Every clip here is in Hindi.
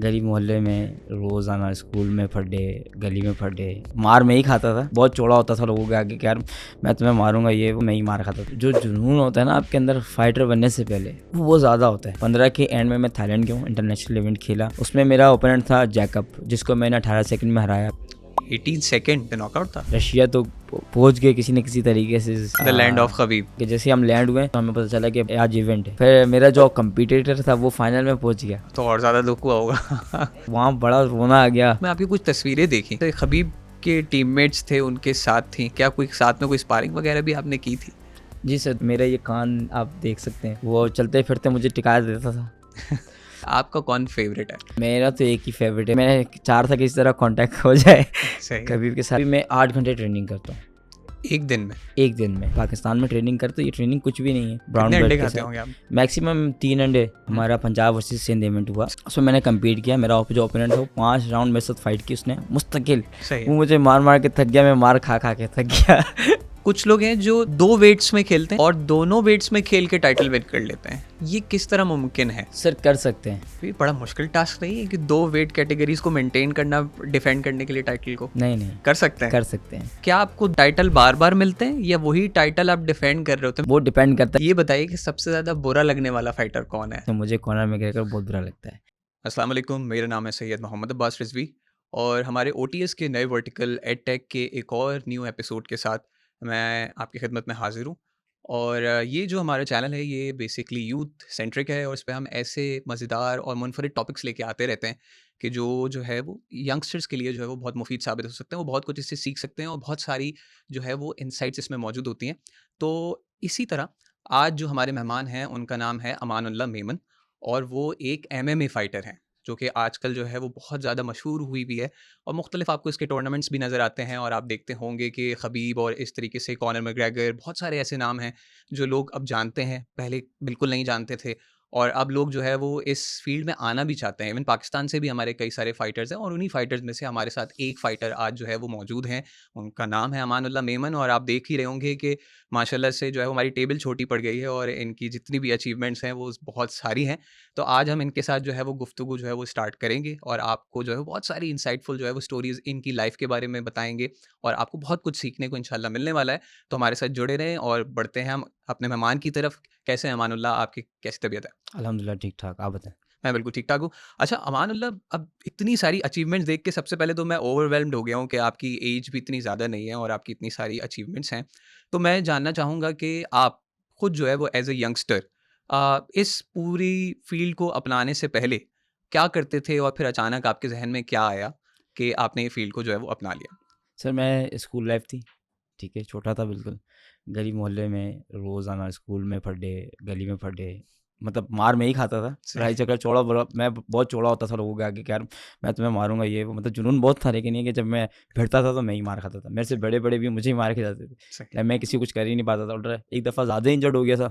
गली मोहल्ले में रोज आना, स्कूल में फड्डे, गली में फड्डे, मार मैं ही खाता था। बहुत चौड़ा होता था लोगों के आगे कि यार मैं तुम्हें मारूंगा, ये वो मैं ही मार खाता था। जो जुनून होता है ना आपके अंदर फाइटर बनने से पहले, वो बहुत ज़्यादा होता है। 15 के एंड में मैं थाईलैंड गया हूँ, इंटरनेशनल इवेंट खेला। उसमें मेरा ओपोनेंट था जैकब, जिसको मैंने 18 सेकंड में हराया। 18 सेकंड नॉकआउट था। रशिया तो पहुंच गए किसी न किसी तरीके से, द लैंड ऑफ खबीब। कि जैसे हम लैंड हुए तो हमें पता चला कि आज इवेंट है। फिर मेरा जो कंपटीटर था वो फाइनल में पहुंच गया, तो और ज़्यादा दुख हुआ होगा। वहाँ बड़ा रोना आ गया। मैं आपकी कुछ तस्वीरें देखी, तो खबीब के टीममेट्स थे, उनके साथ थी क्या, कोई साथ में कोई स्पारिंग वगैरह भी आपने की थी? जी सर, मेरा ये कान आप देख सकते हैं, वो चलते फिरते मुझे टिका देता था। आपका कौन फेवरेट है? मेरा तो एक ही फेवरेट है, मैं चाह था कि इस तरह कांटेक्ट हो जाए सही। कबीब के साथ। मैं 8 घंटे ट्रेनिंग करता हूँ एक दिन में? एक दिन में। पाकिस्तान में ट्रेनिंग करते, ये ट्रेनिंग कुछ भी नहीं है। ब्राउन कितने अंडे बेल्ट के खाते साथ होंगे आप? मैक्सिमम 3 अंडे। हमारा पंजाब वर्सेस सिंध इवेंट हुआ, उसमें मैंने कम्पीट किया। मेरा जो ओपोनेंट था वो 5 राउंड मेरे साथ फाइट की उसने मुस्तकिल। सही। वो मुझे मार मार के थक गया, मैं मार खा खा के थक गया। कुछ लोग हैं जो 2 वेट्स में खेलते हैं और दोनों वेट्स में खेल के टाइटल विन कर लेते हैं, ये किस तरह मुमकिन है? सर कर सकते हैं। ये बड़ा मुश्किल टास्क नहीं है कि 2 वेट कैटेगरीज को मेंटेन करना, डिफेंड करने के लिए टाइटल को? नहीं कर सकते हैं। कर सकते हैं। क्या आपको टाइटल बार बार मिलते हैं या वही टाइटल आप डिफेंड कर रहे होते हैं? वो डिपेंड करता है। ये बताइए कि सबसे ज्यादा बुरा लगने वाला फाइटर कौन है? तो मुझे कॉर्नर में गिरकर बहुत बुरा लगता है। अस्सलाम वालेकुम, मेरा नाम है सैयद मोहम्मद अब्बास रिजवी और हमारे OTS के नए वर्टिकल एडटेक के एक और न्यू एपिसोड के साथ मैं आपकी खिदमत में हाजिर हूँ। और ये जो हमारा चैनल है ये बेसिकली यूथ सेंट्रिक है और इस पे हम ऐसे मज़ेदार और मुनफरिद टॉपिक्स लेके आते रहते हैं कि जो है वो यंगस्टर्स के लिए जो है वो बहुत मुफीद साबित हो सकते हैं, वो बहुत कुछ इससे सीख सकते हैं और बहुत सारी जो है वो इनसाइट्स इसमें मौजूद होती हैं। तो इसी तरह आज जो हमारे मेहमान हैं उनका नाम है अमानुल्लाह मेमन और वो एक MMA फ़ाइटर हैं, जो कि आजकल जो है वो बहुत ज़्यादा मशहूर हुई भी है और मुख्तलिफ आपको इसके टूर्नामेंट्स भी नज़र आते हैं। और आप देखते होंगे कि खबीब और इस तरीके से कॉनर मैकग्रेगर, बहुत सारे ऐसे नाम हैं जो लोग अब जानते हैं, पहले बिल्कुल नहीं जानते थे। और अब लोग जो है वो इस फील्ड में आना भी चाहते हैं। इवन पाकिस्तान से भी हमारे कई सारे फ़ाइटर्स हैं और उन्हीं फ़ाइटर्स में से हमारे साथ एक फ़ाइटर आज जो है वो मौजूद हैं। उनका नाम है अमानुल्लाह मेमन और आप देख ही रहे होंगे कि माशाल्लाह से जो है वो हमारी टेबल छोटी पड़ गई है और इनकी जितनी भी अचीवमेंट्स हैं वो बहुत सारी हैं। तो आज हम इनके साथ जो है वो गुफ्तगू जो है वो स्टार्ट करेंगे और आपको जो है वो बहुत सारी इंसाइटफुल जो है वो स्टोरीज़ इनकी लाइफ के बारे में बताएंगे और आपको बहुत कुछ सीखने को इंशाल्लाह मिलने वाला है। तो हमारे साथ जुड़े रहें और बढ़ते हैं हम अपने मेहमान की तरफ। कैसे हैं अमानुल्लाह, आपकी कैसी तबीयत है? अल्हम्दुलिल्लाह ठीक ठाक, आप बताएं। मैं बिल्कुल ठीक ठाक हूँ। अच्छा अमानुल्लाह, अब इतनी सारी अचीवमेंट्स देख के सबसे पहले तो मैं ओवरवेल्म्ड हो गया हूँ कि आपकी एज भी इतनी ज़्यादा नहीं है और आपकी इतनी सारी अचीवमेंट्स हैं। तो मैं जानना चाहूँगा कि आप खुद जो है वो एज़ अ यंगस्टर इस पूरी फ़ील्ड को अपनाने से पहले क्या करते थे और फिर अचानक आपके ज़हन में क्या आया कि आपने ये फ़ील्ड को जो है वो अपना लिया? सर मैं स्कूल लाइफ थी, ठीक है, छोटा था बिल्कुल। गली मोहल्ले में रोज़ आना, स्कूल में फड्डे, गली में फड्डे, मतलब मार मैं ही खाता था। लड़ाई झगड़ा चौड़ा बड़ा, मैं बहुत चौड़ा होता था लोगों के आगे कि यार मैं तुम्हें मारूंगा, ये वो, मतलब जुनून बहुत था। लेकिन ये कि जब मैं भिड़ता था तो मैं ही मार खाता था। मेरे से बड़े बड़े भी मुझे ही मार के जाते थे। सही। मैं किसी को कुछ कर ही नहीं पाता था। उल्टा एक दफ़ा ज़्यादा इंजर्ड हो गया था,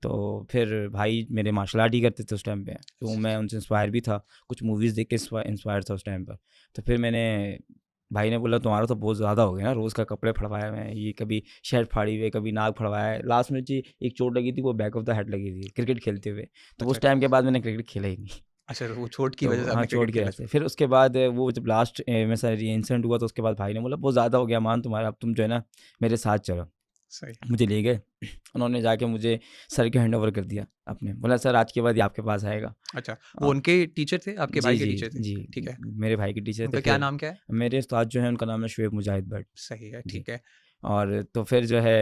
तो फिर भाई मेरे मार्शल आर्ट ही करते थे उस टाइम पे, तो मैं उनसे इंस्पायर भी था। कुछ मूवीज़ देख के इंस्पायर था उस टाइम पर। तो फिर मैंने, भाई ने बोला तुम्हारा तो बहुत ज़्यादा हो गया ना, रोज़ का कपड़े फड़वाया, मैं ये कभी शर्ट फाड़ी हुई, कभी नाक फड़वाया है। लास्ट में जी एक चोट लगी थी, वो बैक ऑफ द हेड लगी थी क्रिकेट खेलते हुए। तो उस अच्छा। टाइम के बाद मैंने क्रिकेट खेला ही नहीं। अच्छा, वो चोट की तो वजह से हाँ, आपने चोट क्रिकेट की खेला वजह से छोड़ा? फिर उसके बाद वो जब लास्ट में सर ये इंसिडेंट हुआ, तो उसके बाद भाई ने बोला बहुत ज़्यादा हो गया मान तुम्हारा, अब तुम जो है ना मेरे साथ चलो। सही। मुझे ले गए, उन्होंने जाके मुझे सर के हैंड ओवर कर दिया अपने, बोला सर आज के बाद ये आपके पास आएगा। अच्छा, वो उनके टीचर थे, आपके जी भाई के जी टीचर थे? जी, ठीक है। मेरे भाई के टीचर थे। उनका क्या फिर नाम क्या है? मेरे उस्ताद जो हैं उनका नाम है शुएब मुजाहिद भट्ट। सही है, जी। ठीक है। और तो फिर जो है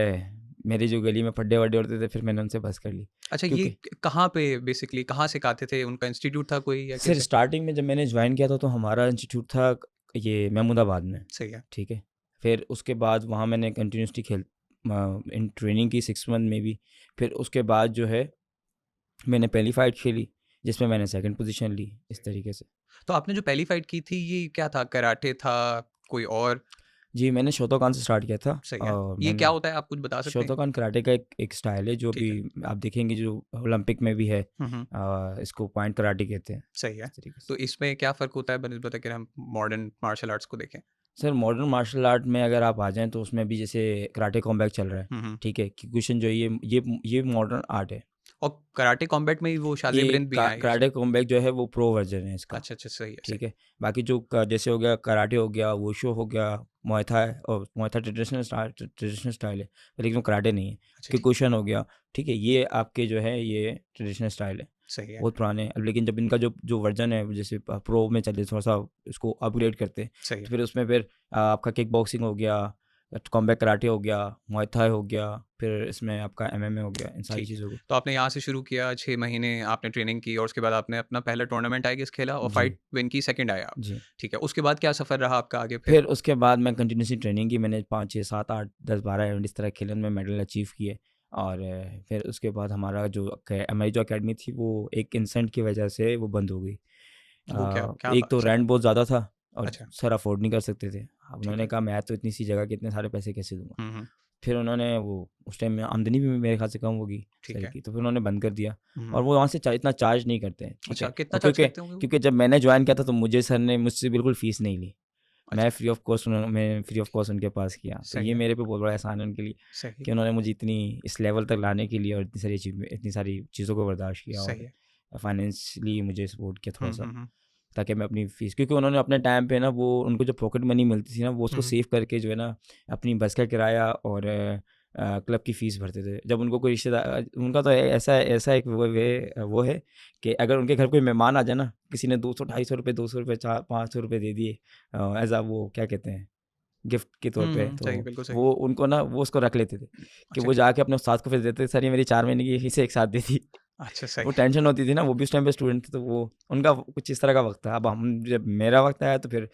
मेरी जो गली में फड्डे वड्डे उड़ते थे, फिर मैंने उनसे बस कर ली। अच्छा, ये क्योंकि कहाँ पे बेसिकली कहाँ सिखाते थे? उनका इंस्टीट्यूट था कोई या सर कैसे? स्टार्टिंग में जब मैंने ज्वाइन किया था तो हमारा इंस्टीट्यूट था ये महमूदाबाद में, सही है। ठीक है। फिर उसके बाद वहाँ मैंने कंटिन्यूसली इन ट्रेनिंग की 6 मंथ में भी। फिर उसके बाद जो है मैंने पहली फ़ाइट खेली, जिसमें मैंने सेकंड पोजीशन ली, इस तरीके से। तो आपने जो पहली फाइट की थी ये क्या था? कराटे था, कोई और? जी, मैंने शोतोकान से स्टार्ट किया था। सही है। ये मैंने क्या होता है, आप कुछ बता सकते हैं? शोतोकान कराटे का एक स्टाइल है जो ठीक अभी है। आप देखेंगे जो ओलंपिक में भी है। हुँ। इसको पॉइंट कराटे कहते हैं, सही है। इस तरीके से। तो इसमें क्या फ़र्क होता है बनिस्बत अगर हम मॉडर्न मार्शल आर्ट्स को देखें? सर मॉडर्न मार्शल आर्ट में अगर आप आ जाएँ तो उसमें भी जैसे कराटे कॉम्बैट चल रहा है, हुँ। ठीक है? किकुशन जो है ये मॉडर्न आर्ट है। और कराटे कॉम्बैट में ही वो शाज़े ये ब्रिंद भी हैं, कराटे कॉम्बैट जो है वो प्रो वर्जन है इसका। अच्छा, अच्छा, सही है, ठीक सही। है। बाकी जो जैसे हो गया कराटे हो गया, वुशु हो गया, मुay थाई, और मुay थाई ट्रेडिशनल स्टाइल है, लेकिन वो कराटे नहीं है। अच्छा, ठीक, किकुशन हो गया, ठीक है, ये आपके जो है ये ट्रेडिशनल स्टाइल है, सही है, बहुत पुराने। अब लेकिन जब इनका जो जो वर्जन है जैसे प्रो में चले, थोड़ा सा इसको अपग्रेड करते हैं, सही है। तो फिर उसमें फिर आपका किक बॉक्सिंग हो गया, कॉम्बैट कराटे हो गया, मुay थाई हो गया, फिर इसमें आपका एमएमए हो गया, इन सारी ठीक है। चीज़ों को। तो आपने यहाँ से शुरू किया, 6 महीने आपने ट्रेनिंग की और उसके बाद आपने अपना पहला टूर्नामेंट आई गेस खेला और जी, फाइट विन की, सेकंड आए आप। जी। ठीक है, उसके बाद क्या सफ़र रहा आपका आगे फिर? फिर उसके बाद मैं कंटिन्यूअसली ट्रेनिंग की, मैंने 5, 6, 7, 8, 10, 12 इवेंट इस तरह खेले, उनमें मेडल अचीव किए। और फिर उसके बाद हमारी जो अकेडमी थी वो एक इंसिडेंट की वजह से वो बंद हो गई। वो क्या क्या एक तो ऐसा रेंट क्या? बहुत ज़्यादा था और अच्छा, सर अफोर्ड नहीं कर सकते थे। अब ठीक उन्होंने है। कहा मैं तो इतनी सी जगह के इतने सारे पैसे कैसे दूँगा? हुँ, हुँ, फिर उन्होंने वो उस टाइम में आमदनी भी मेरे ख़्याल से कम होगी ठीक सर है। की, तो फिर उन्होंने बंद कर दिया। और हुँ, वो वहाँ से इतना चार्ज नहीं करते हैं, ठीक अच्छा, है? कितना और चार्ज क्योंकि करते होंगे वो? क्योंकि जब मैंने जॉइन किया था तो मुझे सर ने मुझसे बिल्कुल फ़ीस नहीं ली। अच्छा, मैं फ्री ऑफ कॉस्ट उनके पास किया। तो सही ये है, मेरे पे बहुत बड़ा एहसान है उनके लिए सही, कि उन्होंने मुझे इतनी इस लेवल तक लाने के लिए और इतनी सारी चीज़ों को बर्दाश्त किया सही और है। फाइनेंशियली मुझे सपोर्ट किया हुँ, थोड़ा-सा, हुँ, हुँ, ताकि मैं अपनी फ़ीस, क्योंकि उन्होंने अपने टाइम पे ना वो उनको जो पॉकेट मनी मिलती थी ना वो उसको हुँ, सेव करके जो है ना अपनी बस का किराया और क्लब की फ़ीस भरते थे। जब उनको कोई रिश्तेदार, उनका तो ऐसा ऐसा एक वो है कि अगर उनके घर कोई मेहमान आ जाए ना, किसी ने 200 ₹250 ₹200 4 ₹500 दे दिए एज़ वो क्या कहते हैं गिफ्ट के तौर हुँ, पे, हुँ, तो सही, बिल्कुल सही। वो उनको ना वो उसको रख लेते थे कि अच्छा, वो जाके अपने उस्ताद को फिर देते, सर ये मेरी 4 महीने की फीस एक साथ दे दी। अच्छा, सही वो है। टेंशन होती थी ना, वो भी उस टाइम पे स्टूडेंट थे, तो वो उनका कुछ इस तरह का वक़्त था। अब हम जब मेरा वक़्त आया तो फिर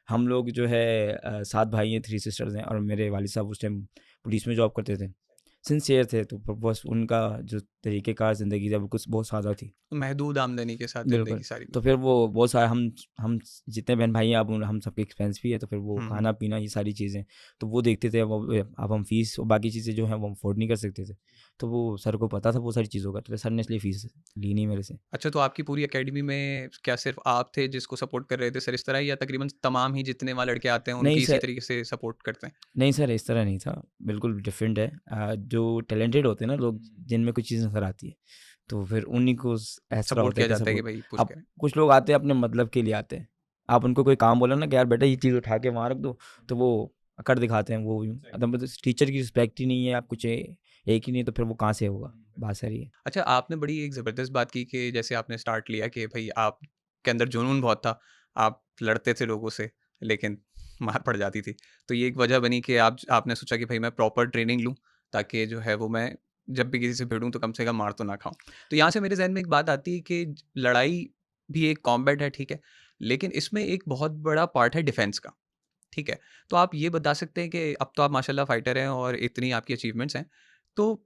हम लोग जो है 7 भाई हैं, 3 सिस्टर्स हैं, और मेरे वालिद साहब उस टाइम पुलिस में जॉब करते थे। सिंसियर थे, तो बस उनका जो तरीक़ेकार ज़िंदगी था वो कुछ बहुत सादा थी। महदूद आमदनी के साथ बिल्कुल। ज़िंदगी सारी। तो फिर वो बहुत सारा हम जितने बहन-भाई हैं, अब हम सबके एक्सपेंस भी है, तो फिर वो हुँ, हुँ, खाना-पीना ये सारी चीज़ें, तो वो देखते थे। अब हम फ़ीस और बाकी चीज़ें जो हैं वो हम अफ़ोर्ड नहीं कर सकते थे। तो वो सर को पता था वो सारी चीज़ों का, तो सर ने इसलिए फ़ीस ली नहीं मेरे से। अच्छा, तो आपकी पूरी अकेडमी में क्या सिर्फ़ आप थे जिसको सपोर्ट कर रहे थे सर इस तरह, या तकरीबन तमाम ही जितने वहाँ लड़के आते हैं नहीं उनकी इसी सर तरीके से सपोर्ट करते हैं? नहीं सर, इस तरह नहीं था, बिल्कुल डिफरेंट है। जो टैलेंटेड होते हैं ना लोग, जिनमें कुछ चीज़ नज़र आती है, तो फिर उन्हीं को ऐसा सपोर्ट होता है किया कि जाता है कि सपोर्ट। भाई पुश अब करें। कुछ लोग आते हैं अपने मतलब के लिए आते हैं। आप उनको कोई काम बोलो ना कि यार बेटा ये चीज़ उठा के वहाँ रख दो, तो वो कर दिखाते हैं वो यूँ। मतलब टीचर की रिस्पेक्ट ही नहीं है, आप कुछ एक ही नहीं, तो फिर वो कहाँ से होगा? बात सारी है। अच्छा, आपने बड़ी एक ज़बरदस्त बात की कि जैसे आपने स्टार्ट लिया कि भई आपके अंदर जुनून बहुत था, आप लड़ते थे लोगों से, लेकिन मार पड़ जाती थी। तो ये एक वजह बनी कि आपने सोचा कि भई मैं प्रॉपर ट्रेनिंग लूँ, ताकि जो है वो मैं जब भी किसी से भिड़ूँ तो कम से कम मार तो ना खाऊँ। तो यहाँ से मेरे ज़हन में एक बात आती है कि लड़ाई भी एक कॉम्बैट है, ठीक है, लेकिन इसमें एक बहुत बड़ा पार्ट है डिफेंस का, ठीक है। तो आप ये बता सकते हैं कि अब तो आप माशाल्लाह फाइटर हैं और इतनी आपकी अचीवमेंट्स हैं, तो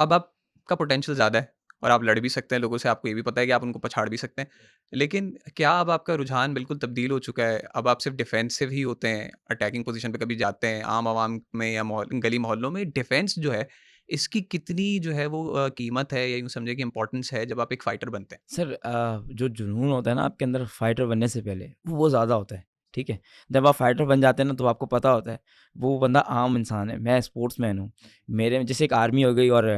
अब आपका पोटेंशियल ज़्यादा है और आप लड़ भी सकते हैं लोगों से, आपको ये भी पता है कि आप उनको पछाड़ भी सकते हैं। लेकिन क्या अब आपका रुझान बिल्कुल तब्दील हो चुका है? अब आप सिर्फ़ डिफेंसिव ही होते हैं, अटैकिंग पोज़ीशन पे कभी जाते हैं, आम आवाम में या गली मोहल्लों में डिफेंस जो है, इसकी कितनी जो है वो कीमत है, या यूँ समझिए कि इम्पोर्टेंस है जब आप एक फाइटर बनते हैं? सर जो जुनून होता है ना आपके अंदर फाइटर बनने से पहले, वो ज़्यादा होता है, ठीक है? जब आप फाइटर बन जाते हैं ना तो आपको पता होता है, वो बंदा आम इंसान है, मैं स्पोर्ट्समैन हूँ। मेरे में जैसे एक आर्मी हो गई और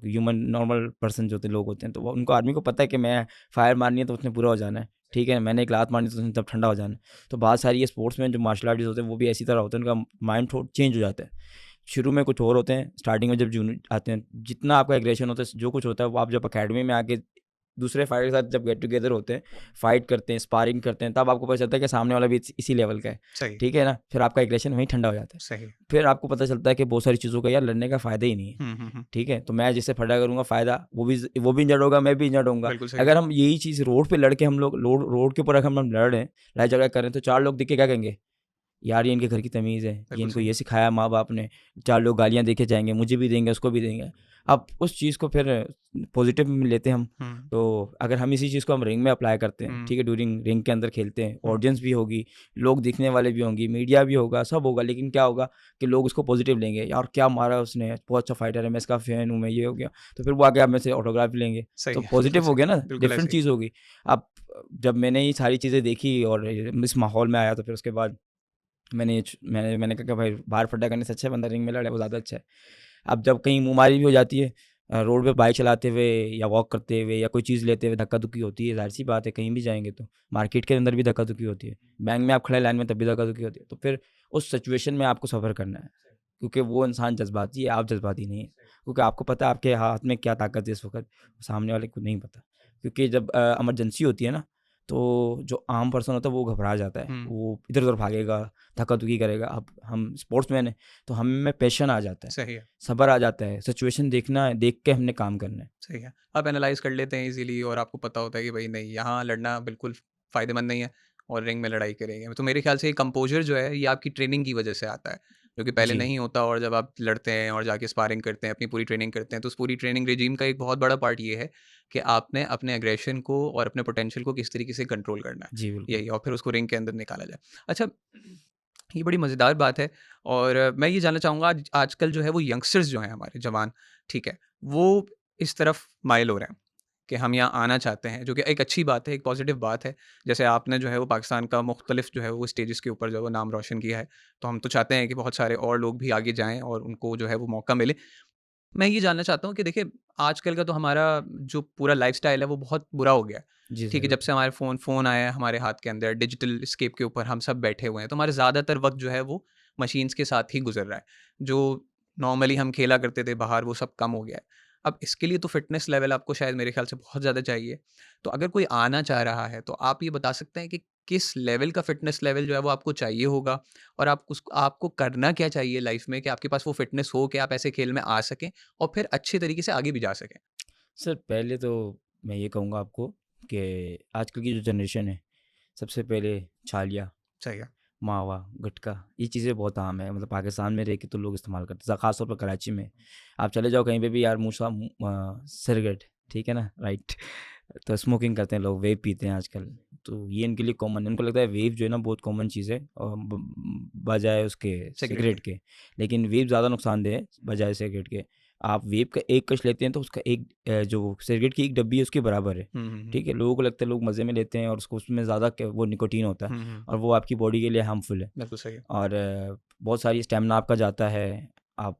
ह्यूमन नॉर्मल पर्सन जो होते हैं लोग होते हैं, तो वो उनको आर्मी को पता है कि मैं फायर मारनी है तो उसने पूरा हो जाना है, ठीक है? मैंने एक लात मारनी है तो उसने तब ठंडा हो जाना है। तो बहुत सारी ये स्पोर्ट्समैन जो मार्शल आर्टिस्ट होते हैं वो भी इसी तरह होते हैं, उनका माइंड थोड़ा चेंज हो जाता है। शुरू में कुछ और होते हैं, स्टार्टिंग में जब जून आते हैं, जितना आपका एग्रेशन होता है, जो कुछ होता है, वो आप जब अकेडमी में आके दूसरे फाइटर के साथ जब गेट टुगेदर होते हैं, फाइट करते हैं, स्पारिंग करते हैं, तब आपको पता चलता है कि सामने वाला भी इसी लेवल का है, सही, ठीक है ना? फिर आपका एग्रेशन वहीं ठंडा हो जाता है। सही। फिर आपको पता चलता है कि बहुत सारी चीज़ों का यार लड़ने का फ़ायदा ही नहीं है, हुँ, हुँ, हुँ। ठीक है? तो मैं जिससे फटा करूँगा फ़ायदा, वो भी इंजर्ड होगा, मैं भी इंजर्ड होऊँगा। बिल्कुल सही। अगर हम यही चीज़ रोड पे लड़ के हम लोग रोड के ऊपर अगर हम लड़ रहे हैं, लड़ाई झगड़ा कर रहे हैं, तो 4 लोग देख के क्या कहेंगे? यार ये इनके घर की तमीज़ है, ये बिल्कुल इनको सही। ये सिखाया माँ-बाप ने, 4 लोग गालियाँ दे के जाएँगे, मुझे भी देंगे, उसको भी देंगे। अब उस चीज़ को फिर पॉज़िटिव में लेते हैं हम, हुँ, तो अगर हम इसी चीज़ को हम रिंग में अप्लाई करते हैं, हुँ, ठीक है, ड्यूरिंग रिंग के अंदर खेलते हैं, हुँ। ऑडियंस भी होगी, लोग देखने वाले भी होंगे, मीडिया भी होगा, सब होगा, लेकिन क्या होगा कि लोग उसको पॉज़िटिव लेंगे, यार क्या मारा उसने, बहुत अच्छा फाइटर है, मैं इसका फैन हूँ, मैं ये हो गया, तो फिर वो आके आप मेरे से ऑटोग्राफ लेंगे, सही तो है, बिल्कुल पॉज़िटिव हो सही। गया ना, बिल्कुल डिफरेंट ऐसे ही। चीज़ होगी। अब जब मैंने ये सारी चीज़ें देखी और इस माहौल में आया, तो फिर उसके बाद मैंने कहा कि भाई बाहर फड्डा करने से अच्छा है बंदा रिंग में लड़े, वो ज़्यादा अच्छा है। अब जब कहीं मुँहमारी भी हो जाती है, रोड पे बाइक चलाते हुए या वॉक करते हुए या कोई चीज़ लेते हुए धक्का धुक्की होती है, ज़ाहिर सी बात है, कहीं भी जाएंगे तो मार्केट के अंदर भी धक्का धुक्की होती है, बैंक में आप खड़े लाइन में तब भी धक्का धुक्की होती है। तो फिर उस सिचुएशन में आपको सफ़र करना है, क्योंकि वो इंसान जज्बाती है, आप जज्बाती नहीं है, क्योंकि आपको पता है आपके हाथ में क्या ताकत है इस वक्त, सामने वाले को नहीं पता। क्योंकि जब इमरजेंसी होती है ना, तो जो आम पर्सन होता है वो घबरा जाता है, हम्म, वो इधर उधर भागेगा, धक्का धुक्की करेगा। अब हम स्पोर्ट्समैन हैं, तो हम में पैशन आ जाता है, सही है, सब्र आ जाता है, सिचुएशन देखना है, देख के हमने काम करना है। सही है। आप एनालाइज कर लेते हैं इजीली और आपको पता होता है कि भाई नहीं, यहाँ लड़ना बिल्कुल फ़ायदेमंद नहीं है और रिंग में लड़ाई करेंगे। तो मेरे ख्याल से ये कंपोज़र जो है ये आपकी ट्रेनिंग की वजह से आता है, जो कि पहले जी, नहीं होता। और जब आप लड़ते हैं और जाके स्पारिंग करते हैं, अपनी पूरी ट्रेनिंग करते हैं, तो उस पूरी ट्रेनिंग रेजीम का एक बहुत बड़ा पार्ट ये है कि आपने अपने एग्रेशन को और अपने पोटेंशियल को किस तरीके से कंट्रोल करना है। जी बिल्कुल। यही, और फिर उसको रिंग के अंदर निकाला जाए। अच्छा, ये बड़ी मज़ेदार बात है। और मैं ये जानना चाहूँगा, आज आजकल जो है वो यंगस्टर्स जो हैं हमारे जवान, ठीक है, वो इस तरफ माइल हो रहे हैं कि हम यहाँ आना चाहते हैं, जो कि एक अच्छी बात है, एक पॉज़िटिव बात है। जैसे आपने जो है वो पाकिस्तान का मुख्तलिफ जो है वो स्टेजेस के ऊपर जो है वो नाम रोशन किया है, तो हम तो चाहते हैं कि बहुत सारे और लोग भी आगे जाएँ और उनको जो है वो मौका मिले। मैं ये जानना चाहता हूँ कि देखिए, आजकल का तो हमारा जो पूरा लाइफ़स्टाइल है वो बहुत बुरा हो गया है। जी, ठीक सही है, जब बात से है। हमारे फ़ोन आया है हमारे हाथ के अंदर, डिजिटल स्केप के ऊपर हम सब बैठे हुए हैं, तो हमारा ज़्यादातर वक़्त जो है वो मशीन्स के साथ ही गुज़र रहा है। जो नॉर्मली हम खेला करते थे बाहर, वो सब कम हो गया है। अब इसके लिए तो फ़िटनेस लेवल आपको शायद मेरे ख़्याल से बहुत ज़्यादा चाहिए। तो अगर कोई आना चाह रहा है, तो आप ये बता सकते हैं कि किस लेवल का फ़िटनेस लेवल जो है वो आपको चाहिए होगा? और आपको करना क्या चाहिए लाइफ़ में कि आपके पास वो फ़िटनेस हो कि आप ऐसे खेल में आ सकें और फिर अच्छे तरीके से आगे भी जा सकें? सर पहले तो मैं ये कहूँगा आपको कि आजकल की जो जनरेशन है, सबसे पहले छालिया, सही है। मावा, गुटखा, ये चीज़ें बहुत आम है। मतलब पाकिस्तान में रह के तो लोग इस्तेमाल करते हैं, ख़ास तौर पर कराची में। आप चले जाओ कहीं पे भी यार, सिगरेट, ठीक है ना? राइट। तो स्मोकिंग करते हैं लोग, वेप पीते हैं आजकल। तो ये इनके लिए कॉमन है। उनको लगता है वेप जो है ना बहुत कॉमन चीज़ है, और बजाय उसके सिगरेट के। सिगरेट के। लेकिन वेप ज़्यादा नुकसानदेह है बजाय सिगरेट के। आप वेप का एक कश लेते हैं तो उसका एक जो सिगरेट की एक डब्बी है उसके बराबर है। हुँ, हुँ, हुँ। ठीक है? लोगों को लगता है लोग मज़े में लेते हैं और उसको, उसमें ज़्यादा वो निकोटीन होता है, हुँ, हुँ। और वो आपकी बॉडी के लिए हार्मफुल है। बिल्कुल सही है। और बहुत सारी स्टेमिना आपका जाता है, आप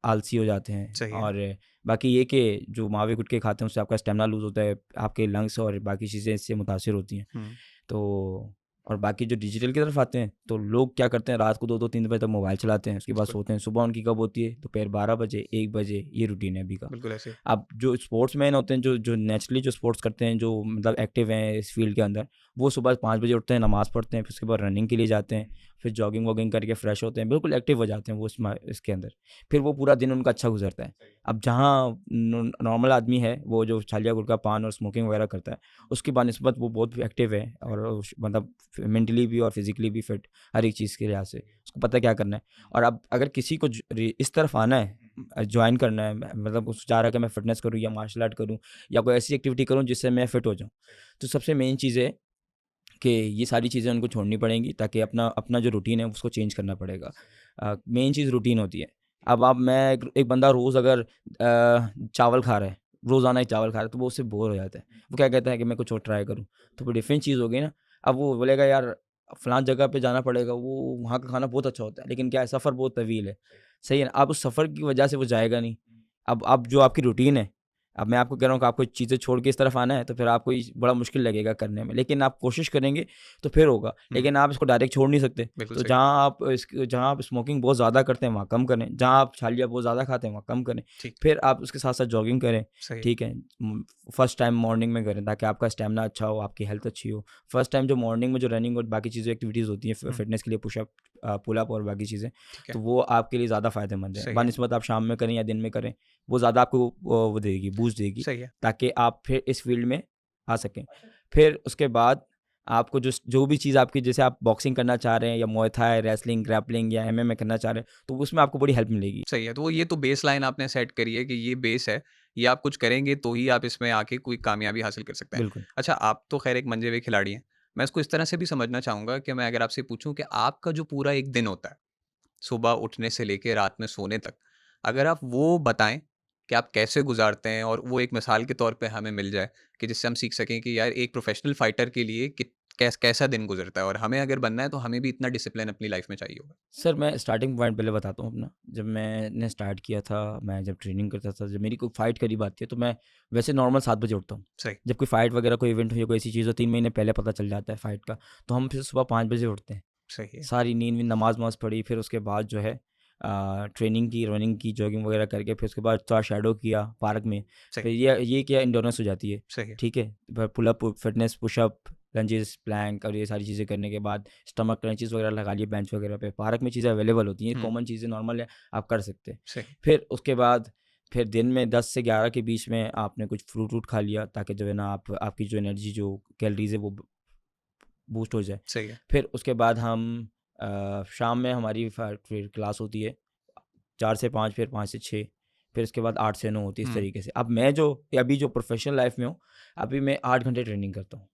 आलसी हो जाते हैं। सही है। और बाकी ये कि जो मावे गुटखे खाते हैं उससे आपका स्टेमिना लूज़ होता है, आपके लंग्स और बाकी चीज़ें इससे मुतासिर होती हैं। हुँ। तो और बाकी जो डिजिटल की तरफ आते हैं, तो लोग क्या करते हैं, रात को 2-2 3 बजे तक मोबाइल चलाते हैं, उसके बाद बिल्कुल, सोते हैं। सुबह उनकी कब होती है? दोपहर 12 बजे, 1 बजे, ये रूटीन है अभी का। बिल्कुल ऐसे ही। अब जो स्पोर्ट्समैन होते हैं, जो नेचुरली जो स्पोर्ट्स करते हैं, जो मतलब एक्टिव हैं इस फील्ड के अंदर, वो सुबह 5 बजे उठते हैं, नमाज़ पढ़ते हैं, फिर उसके बाद रनिंग के लिए जाते हैं, फिर जॉगिंग वॉगिंग करके फ्रेश होते हैं, बिल्कुल एक्टिव हो जाते हैं वो इसके अंदर। फिर वो पूरा दिन उनका अच्छा गुजरता है। अब जहाँ नॉर्मल आदमी है, वो जो छालिया गुटखा पान और स्मोकिंग वगैरह करता है, उसकी बानिस्बत वो बहुत एक्टिव है, और मतलब मेंटली भी और फिजिकली भी फिट, हर एक चीज़ के लिहाज से उसको पता है क्या करना है। और अब अगर किसी को इस तरफ आना है, जॉइन करना है, मतलब उस चाह रहा है कि मैं फ़िटनेस करूँ या मार्शल आर्ट करूँ या कोई ऐसी एक्टिविटी करूँ जिससे मैं फ़िट हो जाऊँ। तो सबसे मेन चीज़ है कि ये सारी चीज़ें उनको छोड़नी पड़ेंगी, ताकि अपना अपना जो रूटीन है उसको चेंज करना पड़ेगा। मेन चीज़ रूटीन होती है। अब आप मैं एक एक बंदा रोज़ अगर चावल खा रहा है, रोज़ाना ही चावल खा रहा है, तो वो उससे बोर हो जाता है। वो क्या कहता है कि मैं कुछ और ट्राई करूँ, तो वो डिफरेंट चीज़ हो गई ना। अब वो बोलेगा यार फलाँ जगह पे जाना पड़ेगा, वो वहाँ का खाना बहुत अच्छा होता है, लेकिन क्या है, सफ़र बहुत तवील है। सही है ना? अब उस सफ़र की वजह से वो जाएगा नहीं। अब जो आपकी रूटीन है, अब मैं आपको कह रहा हूँ कि आपको चीज़ें छोड़ के इस तरफ आना है, तो फिर आपको ये बड़ा मुश्किल लगेगा करने में, लेकिन आप कोशिश करेंगे तो फिर होगा। हुँ, लेकिन आप इसको डायरेक्ट छोड़ नहीं सकते। बिल्कुल तो सही। जहाँ आप स्मोकिंग बहुत ज़्यादा करते हैं वहाँ कम करें, जहाँ आप छालिया बहुत ज़्यादा खाते हैं वहाँ कम करें। ठीक, फिर आप उसके साथ-साथ जॉगिंग करें, सही है। ठीक है? फर्स्ट टाइम मॉर्निंग में करें, ताकि आपका स्टैमिना अच्छा हो, आपकी हेल्थ अच्छी हो। फर्स्ट टाइम जो मॉर्निंग में जो रनिंग और बाकी चीज़ें एक्टिविटीज़ होती हैं हुँ, फिटनेस के लिए, पुशअप, पुल अप और बाकी चीज़ें, ठीक है। तो वो आपके लिए ज़्यादा फ़ायदेमंद है। सही है, बानिस्बत आप शाम में करें या दिन में करें, वो ज़्यादा आपको वो देगी, बूस्ट देगी, सही है। ताकि आप फिर इस फ़ील्ड में आ सकें। फिर उसके बाद आपको जो भी चीज़ आपकी, जैसे आप बॉक्सिंग करना चाह रहे हैं या मुay थाई, रेसलिंग, ग्रैपलिंग या एमएमए करना चाह रहे हैं, तो उसमें आपको बड़ी हेल्प मिलेगी। सही है, तो ये तो बेसलाइन आपने सेट करी है कि ये बेस है, ये आप कुछ करेंगे तो ही आप इसमें आके कोई कामयाबी हासिल कर सकते हैं। बिल्कुल। अच्छा, आप तो ख़ैर एक मंजे हुए खिलाड़ी हैं। मैं इसको इस तरह से भी समझना चाहूँगा कि मैं अगर आपसे पूछूँ कि आपका जो पूरा एक दिन होता है, सुबह उठने से लेके रात में सोने तक, अगर आप वो बताएँ कि आप कैसे गुज़ारते हैं और वो एक मिसाल के तौर पे हमें मिल जाए कि जिससे हम सीख सकें कि यार एक प्रोफ़ेशनल फ़ाइटर के लिए कि कैसा दिन गुजरता है, और हमें अगर बनना है तो हमें भी इतना डिसिप्लिन अपनी लाइफ में चाहिए होगा। सर मैं स्टार्टिंग पॉइंट पहले बताता हूँ अपना। जब मैंने स्टार्ट किया था, मैं जब ट्रेनिंग करता था, जब मेरी कोई फाइट करीब आती है तो मैं वैसे नॉर्मल 7 बजे उठता हूँ। सही जब कोई फाइट वगैरह कोई इवेंट हो या कोई ऐसी चीज़ हो 3 महीने पहले पता चल जाता है फाइट का, तो हम फिर सुबह 5 बजे उठते हैं। सही है। सारी नींद वींद नमाज वमाज पढ़ी, फिर उसके बाद जो है ट्रेनिंग की, रनिंग की, जॉगिंग वगैरह करके फिर उसके बाद थोड़ा शैडो किया पार्क में। सही फिर ये क्या इंडोरेंस हो जाती है, सही है। ठीक है। फिर pull up fitness, push up, lunges, plank और ये सारी चीज़ें करने के बाद स्टमक क्रंचेस वगैरह लगा लिए बेंच वगैरह पे। पार्क में चीज़ें अवेलेबल होती हैं, कॉमन चीज़ें नॉर्मल है, आप कर सकते हैं। सही फिर उसके बाद फिर दिन में 10 से 11 के बीच में आपने कुछ फ्रूट वूट खा लिया, ताकि जो है ना आपकी जो एनर्जी, जो कैलोरीज है वो बूस्ट हो जाए। सही है। फिर उसके बाद हम शाम में हमारी फिर क्लास होती है 4 से 5, फिर 5 से 6, फिर उसके बाद 8 से 9 होती है, इस तरीके से। अब मैं जो अभी जो प्रोफेशनल लाइफ में हूँ, अभी मैं 8 घंटे ट्रेनिंग करता हूँ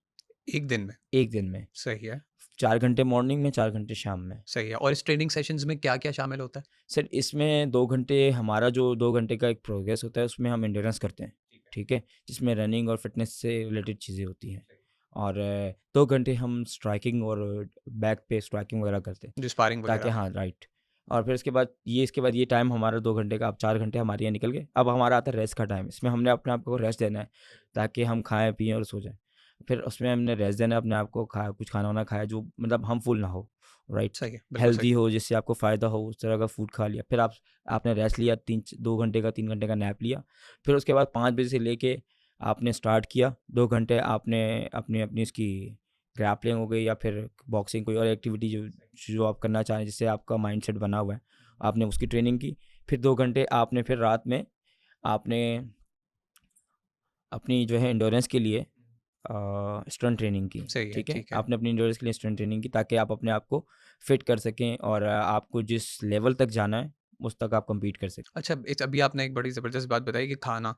एक दिन में। एक दिन में। सही है। 4 घंटे मॉर्निंग में, 4 घंटे शाम में। सही है। और इस ट्रेनिंग सेशंस में क्या क्या शामिल होता है? सर इसमें 2 घंटे, हमारा जो 2 घंटे का एक प्रोग्रेस होता है, उसमें हम एंड्योरेंस करते हैं, ठीक है, जिसमें रनिंग और फिटनेस से रिलेटेड चीज़ें होती हैं। और 2 घंटे हम स्ट्राइकिंग और बैक पे स्ट्राइकिंग वगैरह करते हैं, जो स्पारिंग ताकि वगैरह। हाँ राइट। और फिर इसके बाद ये टाइम हमारा 2 घंटे का, अब 4 घंटे हमारे यहाँ निकल गए। अब हमारा आता है रेस्ट का टाइम। इसमें हमने अपने आप को रेस्ट देना है, ताकि हम खाएं पिएं और सो जाएं। फिर उसमें हमने रेस्ट देना है अपने आप को, कुछ खाना वाना खाया जो मतलब हम फुल ना हो, राइट, सही है, बिल्कुल हेल्दी सही। हो, जिससे आपको फ़ायदा हो, उस तरह का फूड खा लिया। फिर आपने रेस्ट लिया, 2 घंटे का, 3 घंटे का नैप लिया। फिर उसके बाद 5 बजे से लेके आपने स्टार्ट किया, 2 घंटे आपने अपनी अपनी इसकी ग्रैपलिंग हो गई या फिर बॉक्सिंग, कोई और एक्टिविटी जो जो आप करना चाहें, जिससे आपका माइंडसेट बना हुआ है, आपने उसकी ट्रेनिंग की। फिर 2 घंटे आपने फिर रात में आपने अपनी जो है एंडोरेंस के लिए स्ट्रेंथ ट्रेनिंग की, सही है, ठीक है। ठीक है। आपने अपनी एंडोरेंस के लिए स्ट्रेंथ ट्रेनिंग की, ताकि आप अपने आप को फिट कर सकें और आपको जिस लेवल तक जाना है उस तक आप कम्पीट कर सकें। अच्छा, इस अभी आपने एक बड़ी ज़बरदस्त बात बताई कि खाना